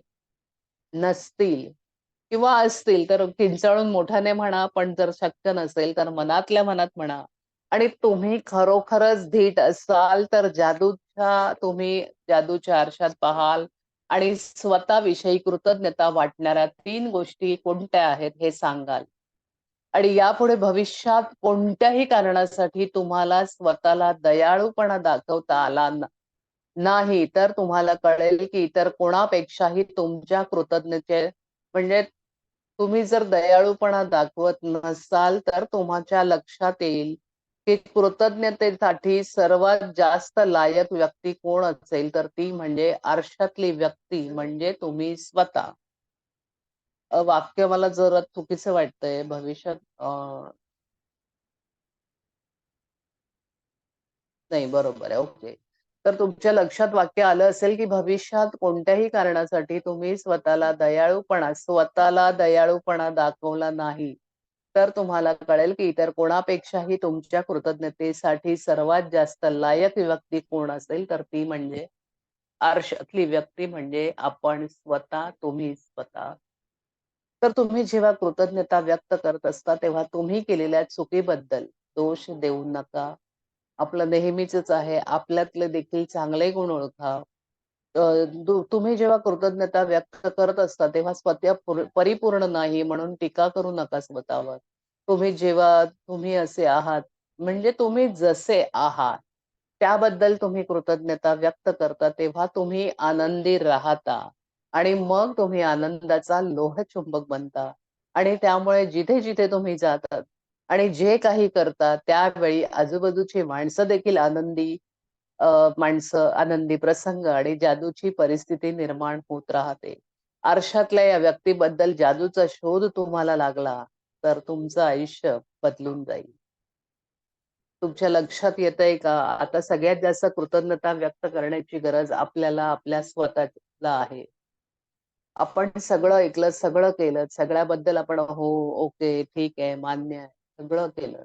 नसतील किंवा असतील तर किंचाळून मोठ्याने म्हणा, पण जर शक्य नसेल तर मनातल्या मनात म्हणा. आणि तुम्ही खरोखरच धीट असाल तर तुम्ही जादूच्या आरशात पाहाल आणि स्वतःविषयी कृतज्ञता वाटणाऱ्या 3 गोष्टी कोणत्या आहेत हे सांगाल. आणि यापुढे भविष्यात कोणत्याही कारणासाठी तुम्हाला स्वतःला दयाळूपणा दाखवता आला नाही, तर तुम्हाला कळेल की इतर कोणापेक्षाही तुमच्या कृतज्ञते म्हणजे तुम्ही जर दयाळूपणा दाखवत नसाल, तर तुमच्या लक्षात येईल की कृतज्ञतेसाठी सर्वात जास्त लायक व्यक्ती कोण असेल, तर ती म्हणजे आरशातली व्यक्ती म्हणजे तुम्ही स्वतः. वाक्य मला जरा चुकीचं वाटतंय. भविष्यात नाही, बरोबर आहे. ओके. तर तुमच्या लक्षात वाक्य आलं असेल, की भविष्यात कोणत्याही कारणासाठी तुम्ही स्वतःला दयाळूपणा दाखवला नाही, तर तुम्हाला कळेल, की इतर कोणापेक्षाही तुमच्या कृतज्ञतेसाठी सर्वात जास्त लायक व्यक्ती कोण असेल, तर ती म्हणजे आरशातली व्यक्ती म्हणजे आपण स्वतः, तुम्ही स्वतः. तर तुम्ही जेव्हा कृतज्ञता व्यक्त करत असता, तेव्हा तुम्ही केलेल्या चुकीबद्दल दोष देऊ नका. आपलं नेहमीचंच आहे, आपल्यातले देखील चांगले गुण ओळखा. अ, तुम्ही जेव्हा कृतज्ञता व्यक्त करत असता, तेव्हा स्वतः परिपूर्ण नाही म्हणून टीका करू नका स्वतःवर. जेव्हा तुम्ही असे आहात, म्हणजे तुम्ही जसे आहात, त्याबद्दल तुम्ही कृतज्ञता व्यक्त करता, तेव्हा तुम्ही आनंदी राहता आणि मग तुम्ही आनंदाचा लोहचुंबक बनता आणि त्यामुळे जिथे-जिथे तुम्ही जातात आणि जे काही करता, त्यावेळी आजूबाजूची माणसं देखील माणसं, आनंदी प्रसंग आणि जादूची परिस्थिती निर्माण होत राहते. आरशातल्या या व्यक्तीबद्दल जादूचा शोध तुम्हाला लागला, तर तुमचं आयुष्य बदलून जाईल. तुमच्या लक्षात येतंय का? आता सगळ्यात जास्त कृतज्ञता व्यक्त करण्याची गरज आपल्याला आपल्या स्वतःला आहे. आपण सगळं ऐकलं, सगळं केलं, सगळ्याबद्दल आपण हो, ओके, ठीक आहे, मान्य आहे, सगळं केलं.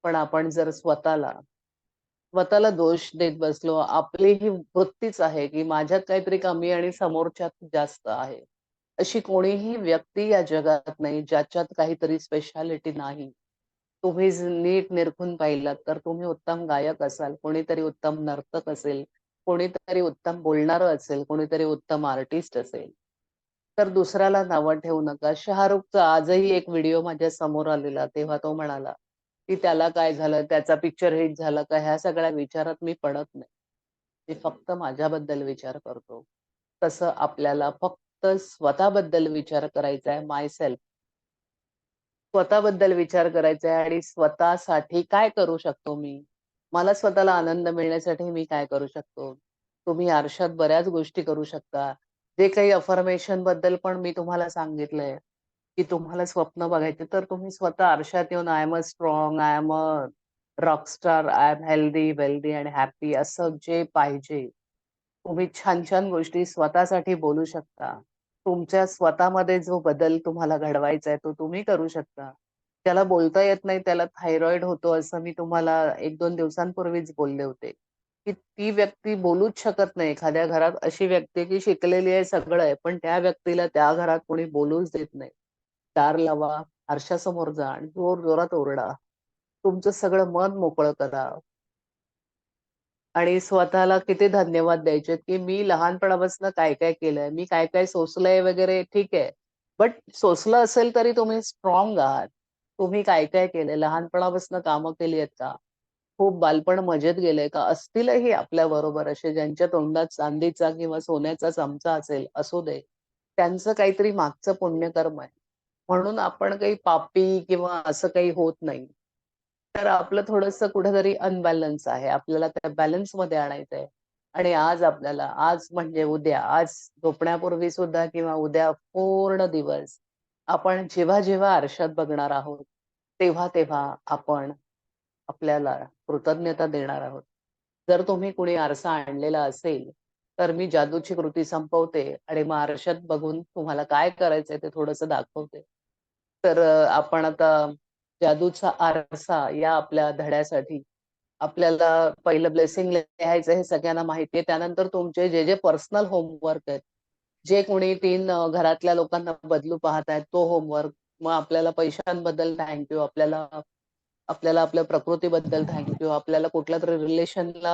पण आपण जर स्वतःला दोष देत बसलो, आपली ही वृत्तीच आहे, की माझ्यात काहीतरी कमी आणि समोरच्यात जास्त आहे. अशी कोणीही व्यक्ती या जगात नाही, ज्याच्यात काहीतरी स्पेशालिटी नाही. तुम्ही नीट निरखून पाहिलात, तर तुम्ही उत्तम गायक असाल, कोणीतरी उत्तम नर्तक असेल, कोणीतरी उत्तम बोलणारं असेल, कोणीतरी उत्तम आर्टिस्ट असेल. तर दुसऱ्याला नावं ठेवू नका. शाहरुखचा आजही एक व्हिडिओ माझ्या समोर आलेला, तेव्हा तो म्हणाला, की त्याला काय झालं, त्याचा पिक्चर हिट झाला का, ह्या सगळ्या विचारात मी पडत नाही. मी फक्त माझ्याबद्दल विचार करतो. तसं आपल्याला फक्त स्वतःबद्दल विचार करायचा आहे, माय सेल्फ. स्वतःबद्दल विचार करायचा आहे आणि स्वतःसाठी काय करू शकतो मी? मला स्वतःला आनंद मिळण्यासाठी मी काय करू शकतो? तुम्ही आरशात बऱ्याच गोष्टी करू शकता. जे काही अफर्मेशन बद्दल पण मी तुम्हाला सांगितलंय, की तुम्हाला स्वप्न बघायचे तर तुम्ही स्वतः आरशात येऊन I am a strong, I am a Rockstar, I am healthy, wealthy आणि हॅपी असं जे पाहिजे, तुम्ही छान-छान गोष्टी स्वतःसाठी बोलू शकता. तुमच्या स्वतःमध्ये जो बदल तुम्हाला घडवायचा आहे, तो तुम्ही करू शकता. त्याला बोलता येत नाही, त्याला थायरॉइड होतो, असं मी तुम्हाला 1-2 दिवसांपूर्वीच बोलले होते, की ती व्यक्ती बोलूच शकत नाही. एखाद्या घरात अशी व्यक्ती आहे, की शिकलेली आहे, सगळं आहे, पण त्या व्यक्तीला त्या घरात कोणी बोलूच देत नाही. दार लावा, आरशासमोर जा आणि जोरजोरात ओरडा. तुमचं सगळं मन मोकळं करा. आणि स्वतःला किती धन्यवाद द्यायचेत, की मी लहानपणापासून काय-काय केलंय, मी काय-काय सोसलंय वगैरे ठीक आहे. बट सोसलं असेल तरी तुम्ही स्ट्राँग आहात. तुम्ही काय-काय केलंय, लहानपणापासून कामं केली आहेत का? खूप बालपण मजेत गेलंय का? असतीलही आपल्याबरोबर असे ज्यांच्या तोंडात चांदीचा किंवा सोन्याचा चमचा असेल, असू दे. त्यांचं काहीतरी मागचं पुण्यकर्म आहे. म्हणून आपण काही पापी किंवा असं काही होत नाही. तर आपलं थोडंसं कुठेतरी अनबॅलन्स आहे. आपल्याला त्या बॅलन्समध्ये आणायचंय. आणि आज आपल्याला आज म्हणजे उद्या, आज झोपण्यापूर्वी सुद्धा किंवा उद्या पूर्ण दिवस आपण जेव्हा-जेव्हा आरशात बघणार आहोत, तेव्हा-तेव्हा आपण आपल्याला कृतज्ञता देणार आहोत. जर तुम्ही कुणी आरसा आणलेला असेल, तर मी जादूची कृती संपवते आणि मग आरशात बघून तुम्हाला काय करायचंय ते थोडंसं दाखवते. तर आपण आता जादूचा आरसा या आपल्या धड्यासाठी आपल्याला पहिलं ब्लेसिंग लिहायचं हे सगळ्यांना माहिती आहे. त्यानंतर तुमचे जे पर्सनल होमवर्क आहेत, जे कोणी 3 घरातल्या लोकांना बदलू पाहत आहेत, तो होमवर्क. मग आपल्याला पैशांबद्दल थँक यू. आपल्याला आपल्याला आपल्या प्रकृतीबद्दल थँक यू. आपल्याला कुठल्यातरी रिलेशनला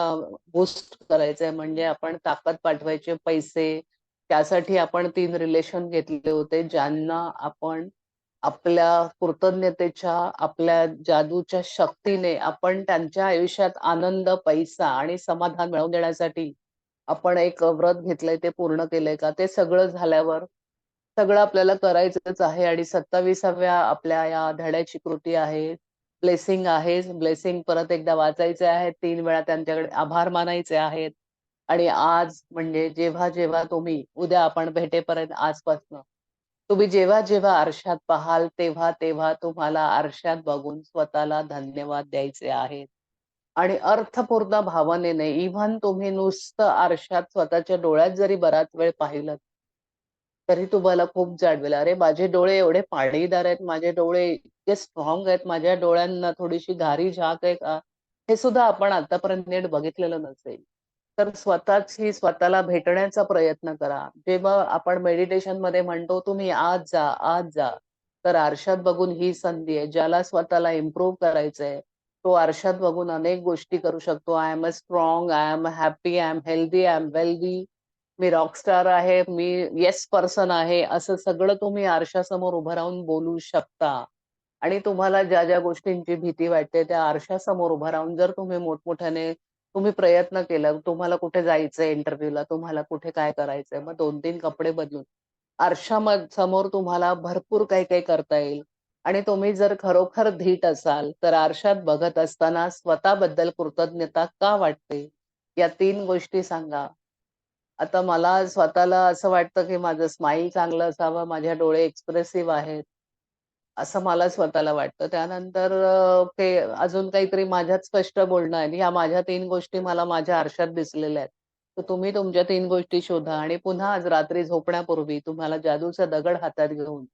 बूस्ट करायचंय म्हणजे आपण ताकद पाठवायचे पैसे. त्यासाठी आपण 3 रिलेशन घेतले होते, ज्यांना आपण आपल्या कृतज्ञतेच्या, आपल्या जादूच्या शक्तीने आपण त्यांच्या आयुष्यात आनंद, पैसा आणि समाधान मिळवून देण्यासाठी आपण एक व्रत घेतलंय, ते पूर्ण केलंय का? ते सगळं झाल्यावर सगळं आपल्याला करायचंच आहे आणि 27व्या आपल्या या धड्याची कृती आहे. ब्लेसिंग आहे. ब्लेसिंग परत एकदा वाचायचे आहेत. 3 वेळा त्यांच्याकडे आभार मानायचे आहेत. आणि आज म्हणजे जेव्हा-जेव्हा तुम्ही उद्या आपण भेटेपर्यंत आजपासनं तुम्ही जेव्हा-जेव्हा आरशात पाहाल, तेव्हा-तेव्हा तुम्हाला आरशात बघून स्वतःला धन्यवाद द्यायचे आहेत. आणि अर्थपूर्ण भावनेने इव्हन तुम्ही नुसतं आरशात स्वतःच्या डोळ्यात जरी बराच वेळ पाहिलंत, तरी तुम्हाला खूप जाणवेल, अरे माझे डोळे एवढे पाणीदार आहेत, माझे डोळे इतके स्ट्राँग आहेत, माझ्या डोळ्यांना थोडीशी घारी झाक आहे का? हे सुद्धा आपण आतापर्यंत नीट बघितलेलं नसेल. तर स्वतःची स्वतःला भेटण्याचा प्रयत्न करा. जेव्हा आपण मेडिटेशनमध्ये म्हणतो, तुम्ही आज जा, आज जा. तर आरशात बघून ही संधी आहे. ज्याला स्वतःला इम्प्रूव्ह करायचंय, तो आरशात बघून अनेक गोष्टी करू शकतो. I am a strong, I am happy, I am healthy, I am wealthy. मी रॉकस्टार आहे, मी येस पर्सन आहे, असं सगळं तुम्ही आरशासमोर उभं राहून बोलू शकता. आणि तुम्हाला ज्या-ज्या गोष्टींची भीती वाटते, त्या आरशासमोर उभं राहून जर तुम्ही मोठमोठ्याने तुम्ही प्रयत्न केला, तुम्हाला कुठे जायचंय इंटरव्ह्यूला, तुम्हाला कुठे काय करायचंय, मग 2-3 कपडे बदलून समोर तुम्हाला भरपूर काही-काही करता येईल. आणि तुम्ही जर खरोखर धीट असाल, तर आरशात बघत असताना स्वतःबद्दल कृतज्ञता का वाटते? या 3 गोष्टी सांगा. आता मला स्वतःला असं वाटतं, की माझं स्माईल चांगलं असावं, माझे डोळे एक्सप्रेसिव्ह आहेत, असं मला स्वतःला वाटतं. त्यानंतर ते अजून काहीतरी माझ्यात स्पष्ट बोलणं आहे आणि ह्या माझ्या 3 गोष्टी मला माझ्या आरशात दिसलेल्या आहेत. तर तुम्ही तुमच्या 3 गोष्टी शोधा आणि पुन्हा आज रात्री झोपण्यापूर्वी तुम्हाला जादूचा दगड हातात घेऊन,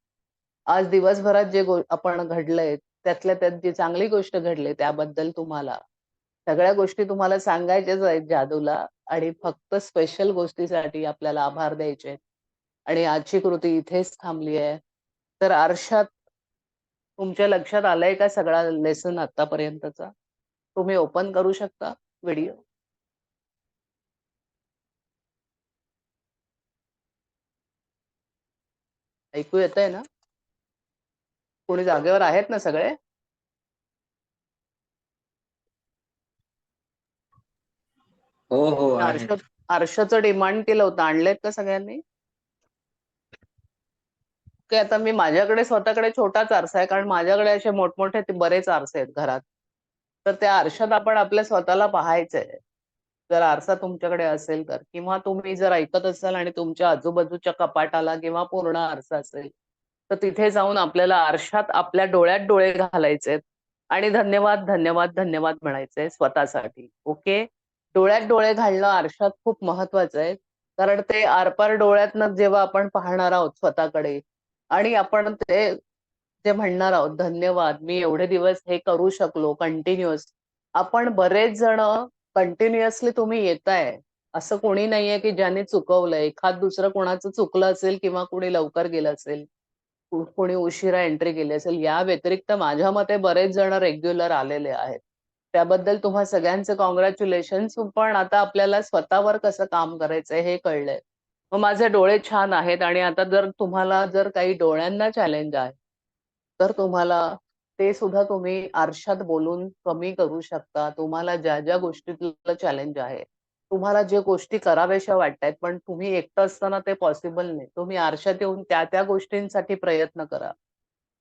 आज दिवसभरात जे आपण घडलंय, त्यातल्या त्यात जी चांगली गोष्ट घडली त्याबद्दल तुम्हाला सगळ्या गोष्टी तुम्हाला सांगायच्याच आहेत जादूला आणि फक्त स्पेशल गोष्टीसाठी आपल्याला आभार द्यायचे आहेत. आणि आजची कृती इथेच थांबली आहे. तर आरशात तुमच्या लक्षात आलंय का सगळा लेसन आत्तापर्यंतचा? तुम्ही ओपन करू शकता व्हिडिओ? ऐकू येतंय ना? कोणी जागेवर आहेत ना सगळे? हो हो आहेत. आरशाचं डिमांड केलं होतं, आणलेत का सगळ्यांनी? की आता मी माझ्याकडे स्वतःकडे छोटाच आरसा आहे, कारण माझ्याकडे असे मोठमोठे बरेच आरसे आहेत घरात. तर त्या आरशात आपण आपल्या स्वतःला पाहायचंय. जर आरसा तुमच्याकडे असेल तर, किंवा तुम्ही जर ऐकत असाल आणि तुमच्या आजूबाजूच्या कपाटाला किंवा पूर्ण आरसा असेल, तर तिथे जाऊन आपल्याला आरशात आपल्या डोळ्यात डोळे घालायचेत आणि धन्यवाद, धन्यवाद, धन्यवाद म्हणायचंय स्वतःसाठी. ओके? डोळ्यात डोळे घालणं आरशात खूप महत्वाचं आहे. कारण ते आरपार डोळ्यातनं जेव्हा आपण पाहणार आहोत स्वतःकडे आणि आपण ते जे म्हणणार आहोत, धन्यवाद, मी एवढे दिवस हे करू शकलो कंटिन्युअस. आपण बरेच जण कंटिन्युअसली तुम्ही येताय. असं कोणी नाहीये की ज्याने चुकवलंय. एखाद दुसरं कोणाचं चुकलं असेल किंवा कोणी लवकर गेलं असेल. कोणी उशिरा एंट्री केली असेल. या व्यतिरिक्त माझ्या मते बरेच जण रेग्युलर आलेले आहेत. त्याबद्दल तुम्हा सगळ्यांचे काँग्रॅच्युलेशन्स. पण आता आपल्याला स्वतःवर कसं काम करायचंय हे कळलंय. मग माझे डोळे छान आहेत आणि आता जर तुम्हाला जर काही डोळ्यांना चॅलेंज आहे, तर तुम्हाला ते सुद्धा तुम्ही आरशात बोलून कमी करू शकता. तुम्हाला ज्या गोष्टीतलं चॅलेंज आहे, तुम्हाला जे गोष्टी कराव्याशा वाटतायत, पण तुम्ही एकटं असताना ते पॉसिबल नाही. तुम्ही आरशात येऊन त्या प्रयत्न प्रयत्न करा.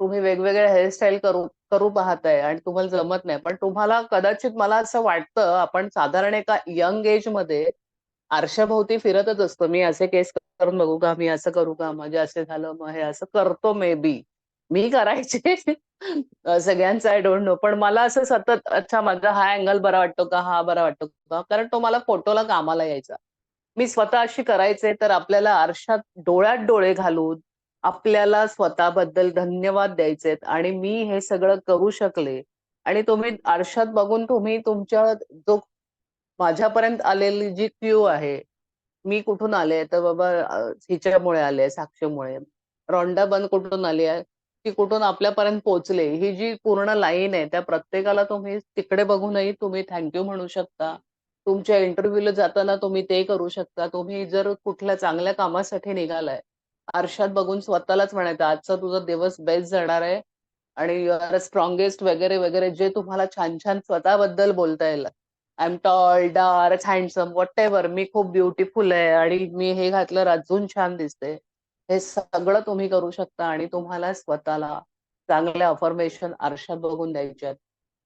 तुम्ही वेगवेगळे हेअरस्टाईल करू करू पाहताय आणि तुम्हाला जमत नाही. पण तुम्हाला कदाचित मला असं वाटतं, आपण साधारण एका यंग एजमध्ये आरशाभोवती फिरतच असतो. मी असे केस करून बघू का? मी असं करू का? म्हणजे असे झालं, मग हे असं करतो मे बी. मी करायचे. सगळ्यांचं आय डोंट नो. पण मला असं सतत अच्छा माझा हा अँगल बरा वाटतो का? हा बरा वाटतो का? कारण तो मला फोटोला कामाला यायचा. मी स्वतः अशी करायचे, तर आपल्याला आरशात डोळ्यात डोळे घालून आपल्याला स्वतःबद्दल धन्यवाद द्यायचेत आणि मी हे सगळं करू शकले आणि तुम्ही आरशात बघून तुम्ही तुमच्या जो माझ्यापर्यंत आलेली जी क्यू आहे, मी कुठून आले तर बाबा हिच्यामुळे आले, साक्षीमुळे. रॉन्डा बन कुठून आली आहे? ती कुठून आपल्यापर्यंत पोहोचले. ही जी पूर्ण लाईन आहे, त्या प्रत्येकाला तुम्ही तिकडे बघूनही तुम्ही थँक म्हणू शकता. तुमच्या इंटरव्ह्यूला जाताना तुम्ही ते करू शकता. तुम्ही जर कुठल्या चांगल्या कामासाठी निघालाय, आरशात बघून स्वतःलाच म्हणायचं, आजचा तुझा दिवस बेस्ट जाणार आहे आणि यू आर स्ट्रॉंगेस्ट वगैरे, वगैरे जे तुम्हाला छान-छान स्वतःबद्दल बोलता येईल. I am tall, dark, handsome, whatever. मी खूप ब्युटिफुल आहे आणि मी हे घातलं अजून छान दिसते. हे सगळं तुम्ही करू शकता आणि तुम्हाला स्वतःला चांगले अफर्मेशन आरशात बघून द्यायचे आहेत.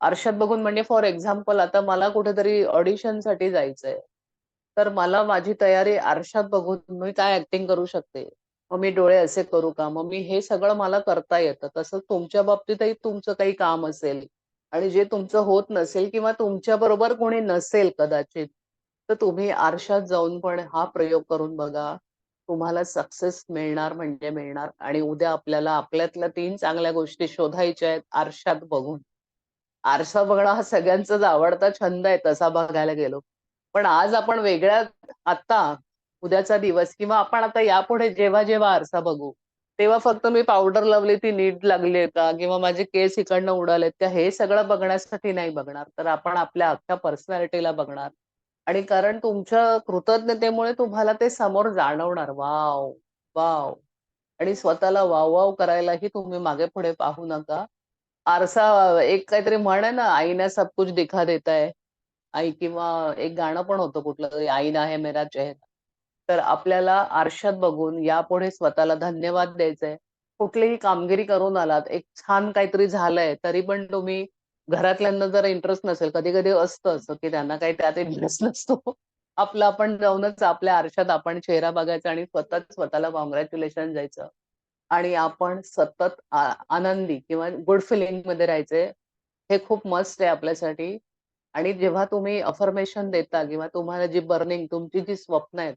आरशात बघून म्हणजे फॉर एक्झाम्पल आता मला कुठेतरी ऑडिशनसाठी जायचंय. तर मला माझी तयारी आरशात बघून मी काय ॲक्टिंग करू शकते. मग मी डोळे असे करू का? मग मी हे सगळं मला करता येतं. तसंच तुमच्या बाबतीतही तुमचं काही काम असेल आणि जे तुमचं होत नसेल किंवा तुमच्याबरोबर कोणी नसेल कदाचित, तर तुम्ही आरशात जाऊन पण हा प्रयोग करून बघा. तुम्हाला सक्सेस मिळणार म्हणजे मिळणार आणि उद्या आपल्याला आपल्यातल्या 3 चांगल्या गोष्टी शोधायच्या आहेत आरशात बघून. आरसा बघणं हा सगळ्यांचाच आवडता छंद आहे तसा बघायला गेलो. पण आज आपण वेगळ्या आता उद्याचा दिवस किंवा आपण आता यापुढे जेव्हा आरसा बघू, तेव्हा फक्त मी पावडर लावली ती नीट लागली का? किंवा माझे केस इकडनं उडालेत का? हे सगळं बघण्यासाठी नाही बघणार. तर आपण आपल्या अख्ख्या पर्सनॅलिटीला बघणार आणि कारण तुमच्या कृतज्ञतेमुळे तुम्हाला ते समोर जाणवणार. वॉव! वॉव! आणि स्वतःला वॉव-वॉव करायलाही तुम्ही मागे-पुढे पाहू नका. आरसा एक काहीतरी म्हण आहे ना, आईना सब कुछ दिखा देता है. आई किंवा एक गाणं पण होतं कुठलंतरी, आईना है मेरा चेहरा. तर आपल्याला आरशात बघून यापुढे स्वतःला धन्यवाद द्यायचंय. कुठलीही कामगिरी करून आलात, एक छान काहीतरी झालंय, तरी पण तुम्ही घरातल्यांना जर इंटरेस्ट नसेल, कधी-कधी असतं असं, की त्यांना काही त्यात इंटरेस्ट नसतो. आपलं आपण जाऊनच आपल्या आरशात आपण चेहरा बघायचा आणि स्वतःच स्वतःला काँग्रॅच्युलेशन द्यायचं. आणि आपण सतत आनंदी किंवा गुड फिलिंगमध्ये राहायचंय. हे खूप मस्ट आहे आपल्यासाठी. आणि जेव्हा तुम्ही अफर्मेशन देता किंवा तुम्हाला जी बर्निंग तुमची जी स्वप्न आहेत,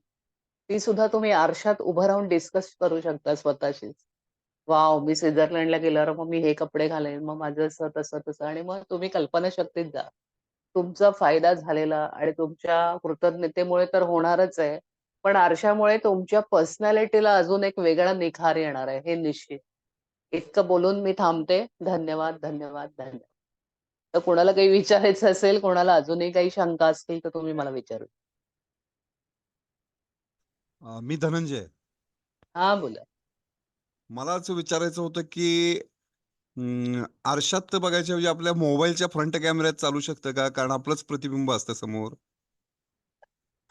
ती सुद्धा तुम्ही आरशात उभं राहून डिस्कस करू शकता स्वतःशीच. वॉव! मी स्वित्झर्लंडला गेल्यावर मग मी हे कपडे घालेन, मग माझं असं, तसं, तसं आणि मग तुम्ही कल्पनाशक्तीत जा. तुमचा फायदा झालेला आणि तुमच्या कृतज्ञतेमुळे तर होणारच आहे. पण आरशामुळे तुमच्या पर्सनॅलिटीला अजून एक वेगळा निखार येणार आहे, हे निश्चित. इतकं बोलून मी थांबते. धन्यवाद, धन्यवाद, धन्यवाद. तर कोणाला काही विचारायचं असेल, कोणाला अजूनही काही शंका असतील, तर तुम्ही मला विचारू. मी धनंजय. हां, बोला. मला असं विचारायचं होतं, की आरशात तर बघायच्या ऐवजी आपल्या मोबाईलच्या फ्रंट कॅमेऱ्यात चालू शकतं का? कारण आपलंच प्रतिबिंब असतं समोर.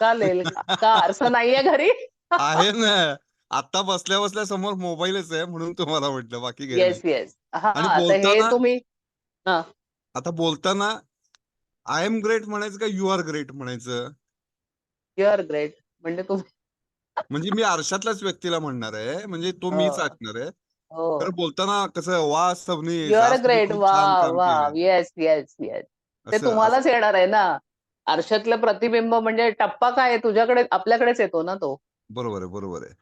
चालेल का आरसा नाहीये घरी? आहे ना. आता बसल्या बसल्या समोर मोबाईलच आहे म्हणून तुम्हाला म्हटलं, बाकी काही नाही. Yes yes. हा आणि आता हे बोलताना तुम्ही हा आता बोलताना आय एम ग्रेट म्हणायचं का यू आर ग्रेट म्हणायचं? यू आर ग्रेट म्हणजे तुम्ही म्हणजे मी आरशातल्याच व्यक्तीला म्हणणार आहे, म्हणजे तो मीच असणार आहे. हो तर बोलताना कसं वा सबनीस, यू आर आज तुम्ही ग्रेट. खूप वा छान काम वा केलंय. Yes yes yes. ते असं असं तुम्हालाच येणार आहे ना. आरशातलं प्रतिबिंब म्हणजे टप्पा काय आहे, तुझ्याकडे आपल्याकडेच येतो ना तो. बरोबर आहे, बरोबर आहे.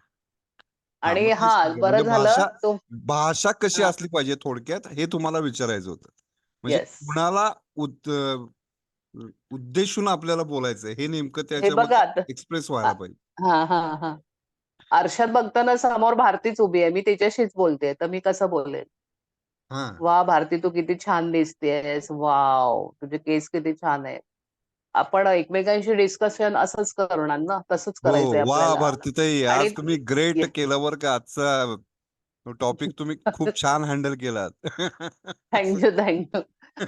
हा, आणि मग हा तेच म्हटलं, बरं म्हणजे झालं तो भाषा कशी हा असली पाहिजे थोडक्यात हे तुम्हाला विचारायचं होतं. म्हणजे येस. कुणाला उद्देशून आपल्याला बोलायचंय हे नेमकं हे बघा त्याच्यामध्ये आता एक्सप्रेस व्हायला पाहिजे. हा हा हा आरशात बघताना समोर भारतीच उभी आहे, मी तिच्याशीच बोलते, तर मी कसं बोलेल? हा. वा भारती, तू किती छान दिसतेस, वाव तुझे केस किती छान आहे. आपण एकमेकांशी डिस्कशन असंच करणार ना, तसंच हो, करायचंय वा आपल्याला. भारतीताई, आणि आज तुम्ही ग्रेट केलं बरं का. आजचा टॉपिक तुम्ही खूप छान हँडल केलात. असं. Thank you thank you.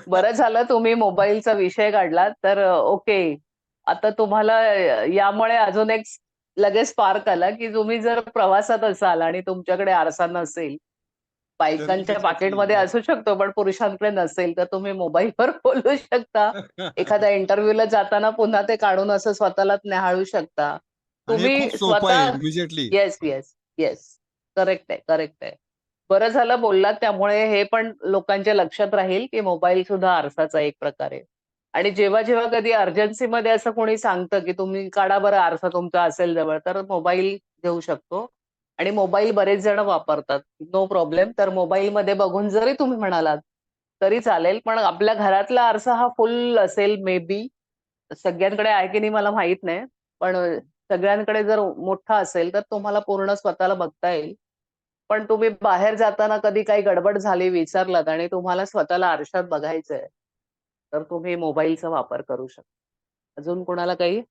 बरं झालं तुम्ही मोबाईलचा विषय काढला तर ओके. आता तुम्हाला यामुळे अजून एक लगेच स्पार्क आला, की तुम्ही जर प्रवासात असाल आणि तुमच्याकडे आरसा नसेल, तर बायकांच्या एक्झॅक्टली. पाकिटमध्ये असू शकतो, पण पुरुषांकडे नसेल, तर तुम्ही मोबाईलवर बोलू शकता. एखाद्या इंटरव्ह्यूला जाताना पुन्हा ते काढून असं स्वतःला न्याहाळू शकता. आणि हे तुम्ही खूप सोपं आहे स्वतः immediately. Yes, yes, yes. Correct आहे, करेक्ट आहे. बरं झालं बोललात, त्यामुळे हे पण लोकांच्या लक्षात राहील, की मोबाईल सुद्धा आरसाचा एक प्रकार आहे. आणि जेव्हा कधी अर्जन्सीमध्ये असं कोणी सांगतं, की तुम्ही काढा बरं आरसा तुमचा असेल जवळ, तर मोबाईल घेऊ शकतो. आणि मोबाईल बरेच जण वापरतात. No problem. तर मोबाईलमध्ये बघून जरी तुम्ही म्हणालात, तरी चालेल. पण आपल्या घरातला आरसा हा फुल असेल मे बी. सगळ्यांकडे आहे की नाही मला माहीत नाही. पण सगळ्यांकडे जर मोठा असेल, तर तुम्हाला पूर्ण स्वतःला बघता येईल. पण तुम्ही बाहेर जाताना कधी काही गडबड झाली, विसरलात आणि तुम्हाला स्वतःला आरशात बघायचंय, तर तुम्ही मोबाईलचा वापर करू शकता. अजून कोणाला काही?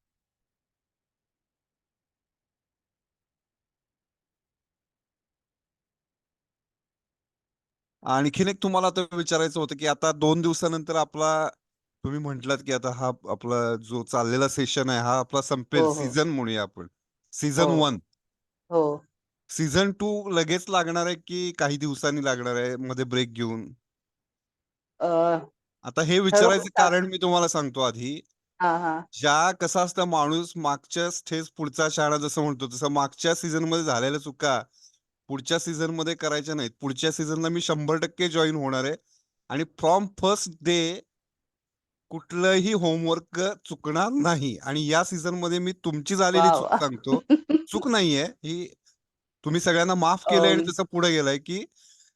आणखीन एक तुम्हाला आता विचारायचं होतं, की आता 2 दिवसानंतर तुम्ही म्हटलात, की आता हा आपला जो चाललेला सेशन आहे, हा आपला संपेल. हो, हो. सीझन म्हणूया आपण. हो, सीझन 1. हो. सीझन 2 लगेच लागणार आहे, की काही दिवसांनी लागणार आहे, मध्ये ब्रेक घेऊन? अ, आता हे ठरवून विचारायचं टाक. कारण मी तुम्हाला सांगतो आधी. हां, हां. कसं असतं, माणूस मागच्या स्टेज पुढचा शाळा जसं म्हणतो, तसं मागच्या सीझनमध्ये झालेल्या चुका पुढच्या सीझनमध्ये करायच्या नाहीत. पुढच्या सीझनला मी 100% जॉइन होणार आहे आणि फ्रॉम फर्स्ट डे कुठलंही होमवर्क चुकणार नाही. आणि या सीझनमध्ये मी तुमची झालेली वाह! चूक वाह! सांगतो. चूक नाहीये ही, तुम्ही सगळ्यांना माफ केलंय आणि अं, तसं पुढे गेलाय, की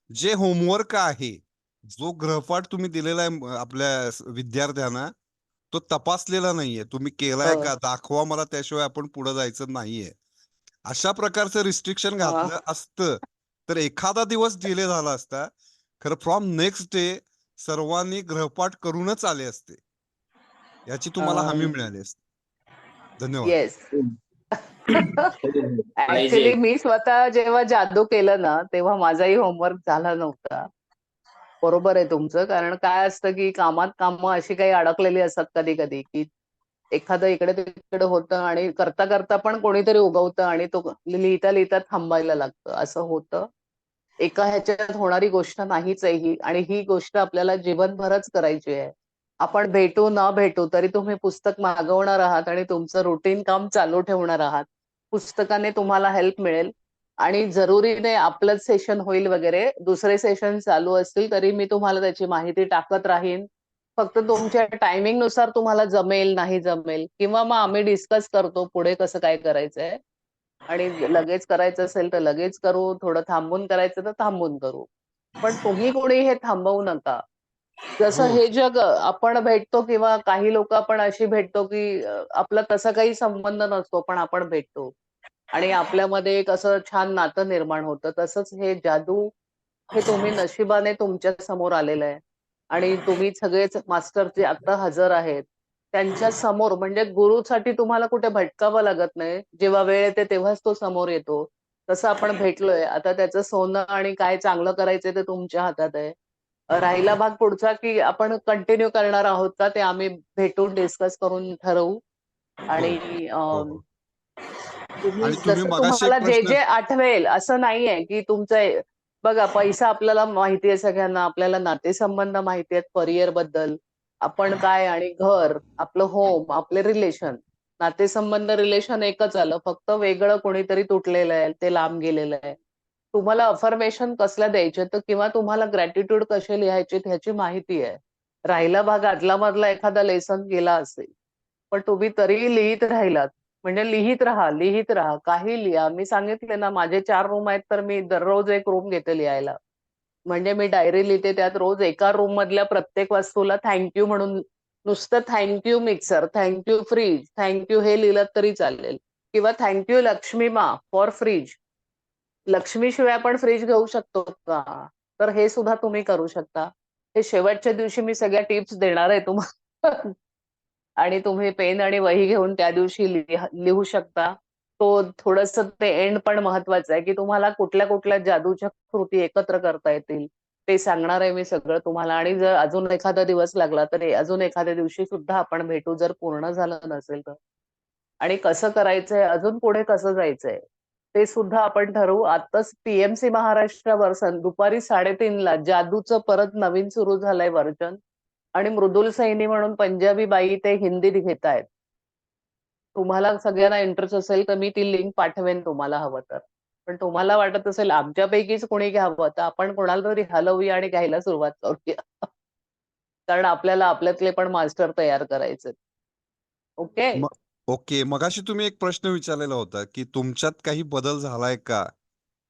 जे होमवर्क आहे, जो गृहपाठ तुम्ही दिलेला आहे आपल्या विद्यार्थ्यांना, तो तपासलेला नाहीये. तुम्ही केलाय हो. का? दाखवा मला, त्याशिवाय आपण पुढे जायचं नाहीये. अशा प्रकारचं रिस्ट्रिक्शन हां. घातलं असतं, तर एखादा दिवस डिले झाला असता. खरं फ्रॉम नेक्स्ट डे सर्वांनी गृहपाठ करूनच आले असते. याची तुम्हाला हमी मिळाली असती. धन्यवाद. येस. पाहिजे. ॲक्चुअली मी स्वतः जेव्हा जादू केलं ना, तेव्हा माझाही होमवर्क झाला नव्हता. बरोबर आहे तुमचं. कारण काय असतं, की कामात कामं अशी काही अडकलेली असतात कधी-कधी, की एखादं इकडे-तिकडे होतं आणि करता-करता पण कोणीतरी उगवतं आणि तो लिहिता-लिहिता थांबायला लागतं, असं होतं. एका ह्याच्यात होणारी गोष्ट नाहीच आहे ही आणि ही गोष्ट आपल्याला जीवनभरच करायची आहे. आपण भेटू न भेटू तरी तुम्ही पुस्तक मागवणार आहात आणि तुमचं रुटीन काम चालू ठेवणार आहात. पुस्तकाने तुम्हाला हेल्प मिळेल आणि जरुरी नाही आपलंच सेशन होईल वगैरे. दुसरे सेशन चालू असतील तरी मी तुम्हाला त्याची माहिती टाकत राहीन. फक्त तुमच्या टायमिंगनुसार तुम्हाला जमेल, नाही जमेल किंवा मग आम्ही डिस्कस करतो पुढे कसं काय करायचंय. आणि लगेच करायचं असेल तर लगेच करू, थोडं थांबून करायचं तर थांबून करू. पण तुम्ही कोणी हे थांबवू नका. जसं हो. हे जग आपण भेटतो किंवा काही लोकं आपण अशी भेटतो, की आपला तसा काही संबंध नसतो, पण आपण भेटतो. आणि आपल्यामध्ये एक असं छान नातं निर्माण होतं. तसंच हे जादू, हे तुम्ही नशिबाने तुमच्या समोर आलेलं आहे. आणि तुम्ही सगळेच मास्टर जे आता हजर आहेत, त्यांच्या समोर म्हणजे गुरुसाठी तुम्हाला कुठे भटकावं लागत नाही. जेव्हा वेळ येते तेव्हाच तो समोर येतो. तसं आपण भेटलोय. आता त्याचं सोनं आणि काय चांगलं करायचंय ते तुमच्या हातात आहे. राहिला भाग पुढचा, की आपण कंटिन्यू करणार आहोत का ते आम्ही भेटून डिस्कस करून ठरवू. आणि हो हो. तुम्ही आणि तुम्ही जसं मगाशी तुम्हाला एक जे प्रश्न जे आठवेल असं नाहीये की तुमचं बघा पैसा आपल्याला माहिती आहे सगळ्यांना आपल्याला नातेसंबंध माहिती आहेत करिअर बद्दल आपण काय आणि घर आपलं होम आपले रिलेशन नातेसंबंध रिलेशन एकच आलं फक्त वेगळं कोणीतरी तुटलेलं आहे ते लांब गेलेलं आहे तुम्हाला अफर्मेशन कसल्या द्यायचे तर किंवा तुम्हाला ग्रॅटिट्यूड कसे लिहायचे ह्याची माहिती आहे राहिला भाग आदला मधला एखादा लेसन गेला असेल पण तुम्ही तरीही लिहित राहिलात म्हणजे लिहित राहा काही लिहा मी सांगितले ना माझे 4 रूम आहेत तर मी दररोज एक रूम घेते लिहायला म्हणजे मी डायरी लिहिते त्यात रोज एका रूम मधल्या प्रत्येक वस्तूला थँक्यू म्हणून नुसतं thank you mixer thank you fridge thank you हे लिहिलं तरी चालेल किंवा थँक्यू लक्ष्मी मा फॉर फ्रीज लक्ष्मीशिवाय आपण फ्रीज घेऊ शकतो का तर हे सुद्धा तुम्ही करू शकता हे शेवटच्या दिवशी मी सगळ्या टिप्स देणार आहे तुम्हाला आणि तुम्ही पेन आणि वही घेऊन त्या दिवशी लिहू शकता तो थोडस ते एंड पण महत्वाचं आहे की तुम्हाला कुठल्या कुठल्या जादूच्या कृती एकत्र करता येतील ते सांगणार आहे मी सगळं तुम्हाला आणि जर अजून एखादा दिवस लागला तर अजून एखाद्या दिवशी सुद्धा आपण भेटू जर पूर्ण झालं नसेल तर आणि कसं करायचंय अजून पुढे कसं जायचंय ते सुद्धा आपण ठरवू आताच पीएमसी महाराष्ट्रावर दुपारी 3:30ला जादूचं परत नवीन सुरू झालंय व्हर्जन आणि मृदुल सैनी म्हणून पंजाबी बाई ते हिंदीत घेतायत तुम्हाला सगळ्यांना इंटरेस्ट असेल तर मी ती लिंक पाठवेन तुम्हाला हवं तर पण तुम्हाला वाटत असेल आमच्यापैकीच कोणी घ्यावं तर आपण कोणाला तरी हलवूया आणि घ्यायला सुरुवात करूया कारण आपल्याला आपल्यातले पण मास्टर तयार करायचे ओके म ओके. मगाशी तुम्ही एक प्रश्न विचारलेला होता, की तुमच्यात काही बदल झालाय का?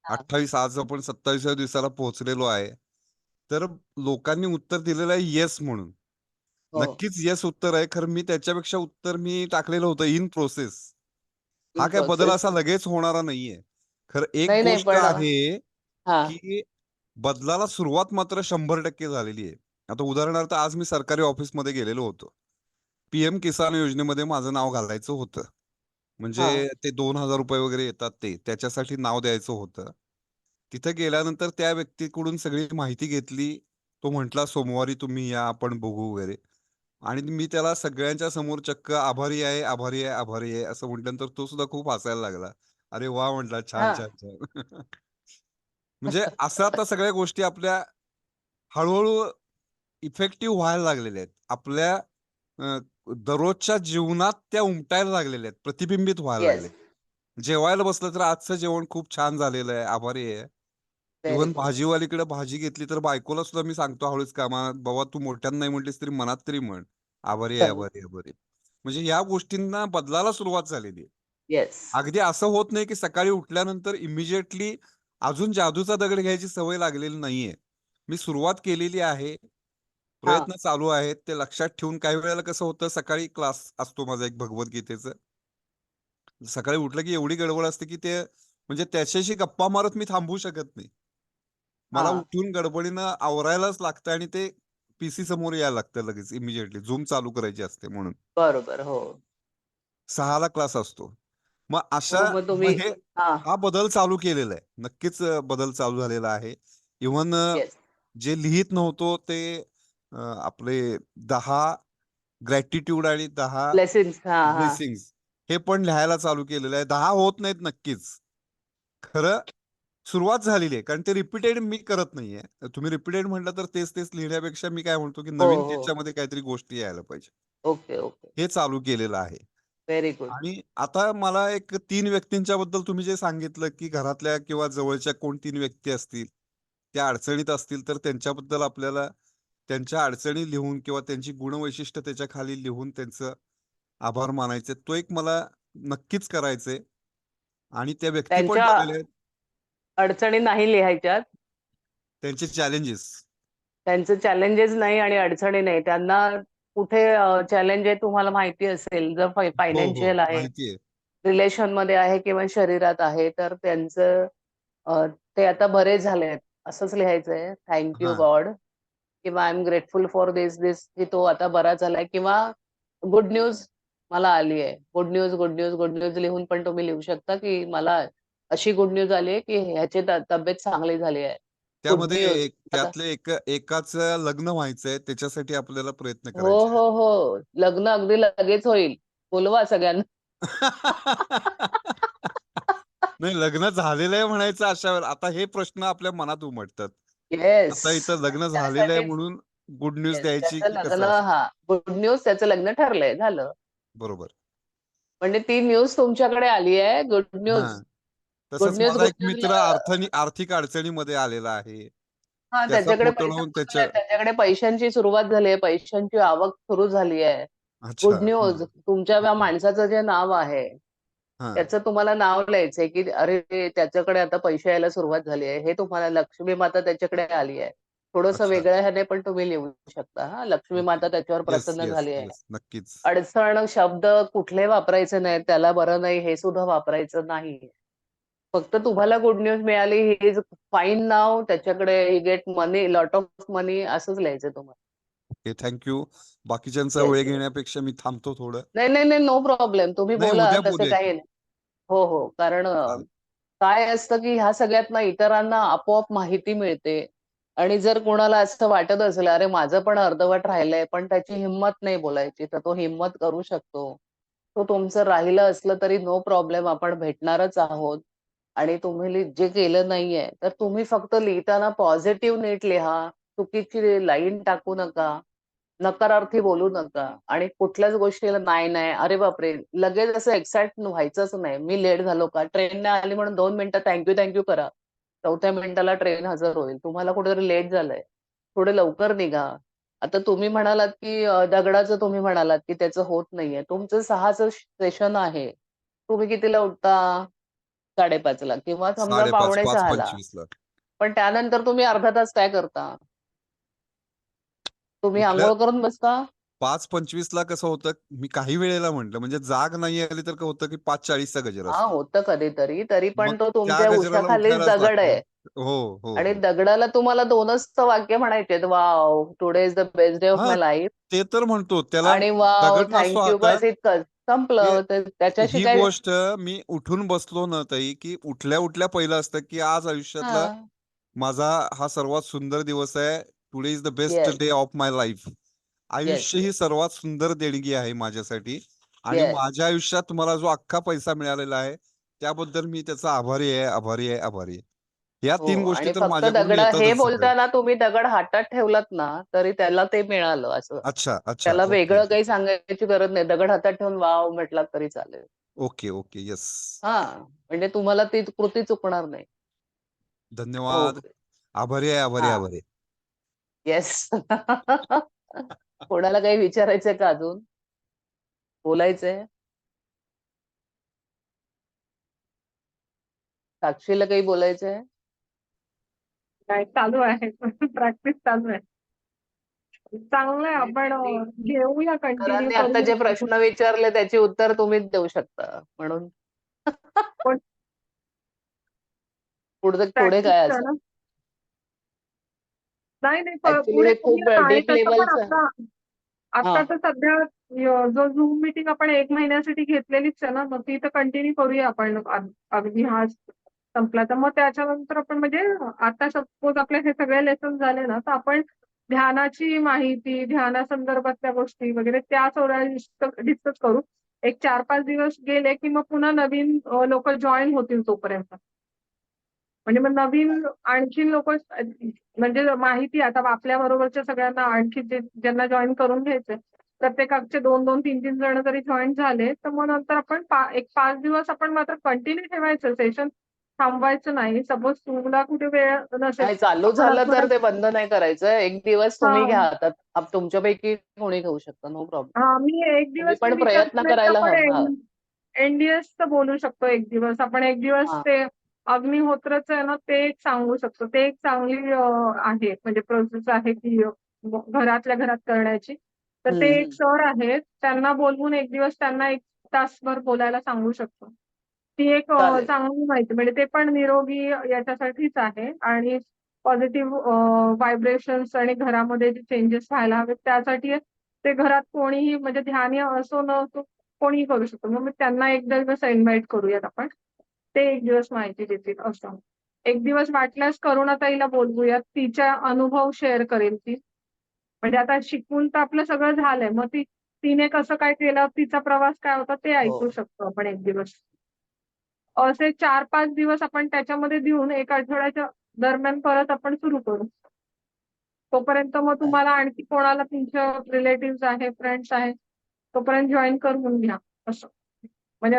28 आज आपण 27व्या दिवसाला पोहोचलेलो आहे. तर लोकांनी उत्तर दिलेलं आहे येस म्हणून. हो नक्कीच येस उत्तर आहे. खरं मी त्याच्यापेक्षा उत्तर मी टाकलेलं होतं इन प्रोसेस. हा इन काय बदल प्रोसेस असा लगेच होणारा नाहीये. खरं एक नाही नाही गोष्ट पण आहे, हा की बदलाला सुरुवात मात्र 100% झालेली आहे. आता उदाहरणार्थ आज मी सरकारी ऑफिसमध्ये गेलेलो होतो. पीएम किसान योजनेमध्ये माझं नाव घालायचं होतं. म्हणजे हा ते ₹2000 वगैरे येतात ते, त्याच्यासाठी नाव द्यायचं होतं. तिथे गेल्यानंतर त्या व्यक्तीकडून सगळी माहिती घेतली. तो म्हटला, "सोमवारी तुम्ही या, आपण बघू" वगैरे. आणि मी त्याला सगळ्यांच्या समोर चक्क आभारी आहे, आभारी आहे, आभारी आहे असं म्हटल्यानंतर तो सुद्धा खूप हसायला लागला. "अरे वाह!" म्हटला, "छान, हा छान, छान." म्हणजे असं आता सगळ्या गोष्टी आपल्या हळू इफेक्टिव्ह व्हायला लागलेल्या आहेत. आपल्या अ, दररोजच्या जीवनात त्या उमटायला लागलेल्या आहेत, प्रतिबिंबित व्हायला येस लागले. जेवायला बसलं तर आजचं जेवण खूप छान झालेलं आहे, आभारी आहे. व्हेरी इव्हन गुड भाजीवालीकडे भाजी घेतली तर बायकोला सुद्धा मी सांगतो हळूच कामात, "बाबा तू मोठ्यानं नाही म्हटलीस तरी मनात तरी म्हण, आभारी आहे, आभारी आहे, आभारी आहे." म्हणजे या गोष्टींना बदलायला सुरुवात झालेली आहे. येस अगदी असं होत नाही, की सकाळी उठल्यानंतर इमिडिएटली अजून जादूचा दगड घ्यायची सवय लागलेली नाहीये. मी सुरुवात केलेली आहे. हा प्रयत्न चालू आहेत. ते लक्षात ठेवून काही वेळेला कसं होतं, सकाळी क्लास असतो माझा एक भगवद्गीतेचा. सकाळी उठलं की एवढी गडबड असते, की ते म्हणजे त्याच्याशी गप्पा मारत मी थांबवू शकत नाही. हा मला उठून गडबडीनं आवरायलाच लागतं आणि ते पीसी समोर यायला लागतं लगेच इमिडिएटली. Zoom चालू करायची असते म्हणून. बरोबर हो 6ला क्लास असतो. मग अशा हो मग मग तुम्ही हे हा हा बदल चालू केलेला आहे. नक्कीच बदल चालू झालेला आहे. इव्हन येस जे लिहीत नव्हतो ते आपले 10 ग्रॅटिट्यूड आणि 10 ब्लेसिंग्स हा हा ब्लेसिंग्ज हे पण लिहायला चालू केलेलं आहे. 10 होत नाहीत नक्कीच. खरं सुरुवात झालेली आहे. कारण ते रिपीटेड मी करत नाहीये. तुम्ही रिपीटेड म्हटलं तर तेच-तेच लिहिण्यापेक्षा मी काय म्हणतो, की हो नवीन हो त्याच्यामध्ये काहीतरी गोष्टी यायला पाहिजे. ओके ओके हे चालू केलेलं आहे. व्हेरी गुड आणि आता मला एक 3 व्यक्तींच्या बद्दल तुम्ही जे सांगितलं, की घरातल्या किंवा जवळच्या कोण 3 व्यक्ती असतील, त्या अडचणीत असतील, तर त्यांच्याबद्दल आपल्याला त्यांच्या अडचणी लिहून किंवा त्यांची गुणवैशिष्ट्य त्याच्या खाली लिहून त्यांचं आभार मानायचे. तो एक मला नक्कीच करायचंय आणि त्या व्यक्ती पण त्यांच्या झालेल्या आहेत. अडचणी नाही लिहायच्यात त्यांचे चॅलेंजेस. त्यांचे चॅलेंजेस नाही आणि अडचणी नाही त्यांना कुठे चॅलेंज आहे तुम्हाला माहिती असेल जर हो, हो. फायनान्शियल आहे माहिती आहे. रिलेशन मध्ये आहे किंवा शरीरात आहे तर त्यांचं ते आता बरे झाले आहेत असंच लिहायचंय थँक्यू हां. गॉड किंवा आय एम ग्रेटफुल फॉर दिस की तो आता बरा झालाय किंवा गुड न्यूज मला आली आहे good news good news good news लिहून पण तुम्ही लिहू शकता की मला अशी गुड न्यूज आली आहे की ह्याची तब्येत चांगली झाली आहे गुड त्यामध्ये न्यूज एक आता त्यातले एकाचं लग्न व्हायचंय त्याच्यासाठी आपल्याला प्रयत्न हो करायचे आहेत. हो हो लग्न अगदी लगेच होईल बोलवा सगळ्यांना. नाही, लग्न झालेलं आहे म्हणायचं अशावर. आता हे प्रश्न आपल्या मनात उमटतात. येस. आता इथं लग्न झालेलं आहे त्यासाठीच म्हणून गुड न्यूज येस, द्यायची त्याचं की लग्न, कसं असं? हा गुड न्यूज, त्याचं लग्न ठरलंय, झालं. बरोबर. म्हणजे ती न्यूज तुमच्याकडे आली आहे, गुड हा, न्यूज. गुड तसंच न्यूज, माझा गुड एक न्यूज. मित्र आर्थिक अडचणीमध्ये आलेला आहे. हा, त्याचा त्याच्याकडे फोटो पैसे लावून पोहोचले, त्याच्याकडे पैशांची सुरुवात झाली आहे, पैशांची आवक सुरू झाली आहे. अच्छा. Good news. तुमच्या त्या माणसाचं जे नाव आहे हा, त्याचं तुम्हाला नाव लिहायचंय की अरे त्याच्याकडे आता पैसे यायला सुरुवात झाली आहे, हे तुम्हाला लक्ष्मी माता त्याच्याकडे आली आहे. थोडंसं अच्छा. वेगळ्या ह्याने पण तुम्ही लिहू शकता. हा, लक्ष्मी माता ओके. त्याच्यावर येस, प्रसन्न येस, झाली आहे. येस. नक्कीच. अडचण शब्द कुठले वापरायचे नाही, त्याला बरं नाही हे सुद्धा वापरायचं नाही. फक्त तुम्हाला गुड न्यूज मिळाली, ही इज फाईन नाव, त्याच्याकडे he get money, lot of money, असंच लिहायचं तुम्हाला. Okay, thank you. बाकीच्यांचा येस, वेळ येस. घेण्यापेक्षा मी थांबतो थोडं. नाही नाही नाही, नो प्रॉब्लेम, तुम्ही नाही, बोला, उद्या तसे बोलूया काही की. नाही. हो हो, कारण चालेल. काय असतं की ह्या सगळ्यातनं इतरांना आपोआप माहिती मिळते. आणि जर कोणाला असं वाटत असेल अरे माझं पण अर्धवट राहिलंय, पण त्याची हिंमत नाही बोलायची, तर तो हिंमत करू शकतो. तो तुमचं राहिलं असलं तरी नो प्रॉब्लेम, आपण भेटणारच आहोत. आणि तुम्ही जे केलं नाहीये तर तुम्ही फक्त लिहिताना पॉझिटिव्ह नीट लिहा, चुकीची लाईन टाकू नका, नकारार्थी बोलू नका, आणि कुठल्याच गोष्टीला नाही नाही अरे बापरे लगेच असं एक्साइट व्हायचंच नाही. मी लेट झालो का, ट्रेनने आली म्हणून 2 मिनिटं थँक्यू करा, 4थ्या मिनिटाला ट्रेन हजर होईल. तुम्हाला कुठेतरी लेट झालंय, थोडे लवकर निघा. आता तुम्ही म्हणालात की दगडाचं तुम्ही म्हणालात की त्याचं होत नाहीये, तुमचं 6चं सेशन आहे, तुम्ही कितीला उठता? 5:30ला किंवा समजा 5:30, 5:45ला. 5:25 ला. पण त्यानंतर तुम्ही अर्धा तास काय करता? तुम्ही कुठल्या अंघोळ करून बसता? 5:25 ला कसं होतं, मी काही वेळेला म्हटलं म्हणजे जाग नाही आली तर काय होतं की 5:40 चा गजर हा, असतो. होतं कधीतरी, तरी मग पण तो त्या तुमच्या गजराला उशाखालीच उठायलाच दगड लागतं. आहे. हो, हो, आणि हो. दगडाला तुम्हाला 2च तर वाक्य म्हणायचे, wow today is the best day of हां, माय लाईफ, ते तर म्हणतो. त्याला आणि वाव दगड नसतो थँक यू, हातात. बस इतकंच ते संपलं. तर त्याच्याशी ही काय. गोष्ट मी उठून बसलो ना ताई, की उठल्या पहिलं असतं, की आज आयुष्यातला हा. माझा हा सर्वात सुंदर दिवस आहे. Today is the best yes, day of my life. Yes, आयुष्य ही सर्वात सुंदर देणगी आहे माझ्यासाठी. आणि येस. माझ्या आयुष्यात मला जो अख्खा पैसा मिळालेला आहे, त्याबद्दल मी त्याचा आभारी आहे, आभारी आहे, आभारी आहे. या हो, 3 गोष्टी आणि तर फक्त माझ्याकडून दगड हे येतातच सगळ्या. बोलताना तुम्ही दगड हातात ठेवलात ना तरी त्याला ते मिळालं असं. अच्छा, अच्छा. त्याला ओके. वेगळं काही सांगायची गरज नाही, दगड हातात ठेवून वाव म्हटलात तरी चालेल. Okay, okay. येस. हा, म्हणजे तुम्हाला ती कृती चुकणार नाही. धन्यवाद. ओके. आभारी आहे, आभारी आहे, हा, आभारी आहे. येस. कोणाला काही विचारायचंय का अजून? बोलायचंय? साक्षीला काही बोलायचंय? काय चालू आहे. प्रॅक्टिस चालू आहे. चांगलं आहे, आपण घेऊया, कंटिन्यू सरांनी आता जे करूया. प्रश्न विचारले त्याची उत्तर तुम्हीच देऊ शकता म्हणून. पण पुढे प्रॅक्टिस काय असं? करा. नाही नाही, ऍक्च्युली पुढे हे खूप करूया. आणि तसं पण डीप लेवलचं आहे. आता हा, आता तर सध्या जो झूम मीटिंग आपण 1 महिन्यासाठी घेतलेलीच आहे ना, मग ती तर कंटिन्यू करूया आपण. अगदी हा संपला तर मग त्याच्यानंतर आपण म्हणजे आता सपोज आपले हे सगळे लेसन झाले ना, तर आपण ध्यानाची माहिती, ध्यानासंदर्भातल्या गोष्टी वगैरे त्या थोड्या डिस्कस करू. एक 4-5 दिवस गेले की मग पुन्हा नवीन लोक जॉईन होतील तोपर्यंत. म्हणजे मग नवीन आणखीन लोक, म्हणजे माहिती आता आपल्या बरोबरच्या सगळ्यांना आणखी ज्यांना जॉईन करून घ्यायचंय, प्रत्येकाचे 2-2, 3-3 जण जरी जॉईन झाले तर मग नंतर आपण एक 5 दिवस आपण मात्र कंटिन्यू ठेवायचं सेशन, थांबवायचं नाही. सपोज तुला कुठे वेळ नसेल, नाही चालू आपण झालं तर आठवड्यात. ते बंद नाही करायचं. एक दिवस हा तुम्ही घ्या हातात. तुमच्यापैकी कोणी घेऊ शकता, नो प्रॉब्लेम. हा, मी एक तुम्ही दिवस मी पण विचार प्रयत्न केलाय की करायला आपण हवा. एनडीएसचं बोलू शकतो. एक दिवस आपण, एक दिवस हा. ते अग्निहोत्रचं आहे ना, ते एक सांगू शकतो. ते एक चांगली आहे, म्हणजे प्रोसेस आहे की घरातल्या घरात करण्याची. तर ते एक हम्म. सर आहेत, त्यांना बोलवून एक दिवस त्यांना 1 तासभर बोलायला सांगू शकतो. ती एक चालेल. चांगली माहिती, म्हणजे ते पण निरोगी याच्यासाठीच आहे. आणि पॉझिटिव्ह व्हायब्रेशन्स आणि घरामध्ये जे चेंजेस व्हायला हवेत त्यासाठी ते घरात कोणीही, म्हणजे ध्यानी असो न असो, कोणीही करू शकतो. मग त्यांना एकदा दिवस इन्व्हाइट करूयात आपण. ते एक दिवस माहिती देतील असं. एक दिवस वाटल्यास करुणाताईला बोलवूयात, तिच्या अनुभव शेअर करेल ती. म्हणजे आता शिकून तर आपलं सगळं झालंय, मग ती तिने कसं काय केलं, तिचा प्रवास काय होता ते ऐकू हो. शकतो आपण एक दिवस. असे 4-5 दिवस आपण त्याच्यामध्ये देऊन 1 आठवड्याच्या दरम्यान परत आपण सुरू करू. तोपर्यंत मग तुम्हाला आणखी कोणाला तुमच्या रिलेटिव्हज आहे, फ्रेंड्स आहे, तोपर्यंत जॉइन करून घ्या असं.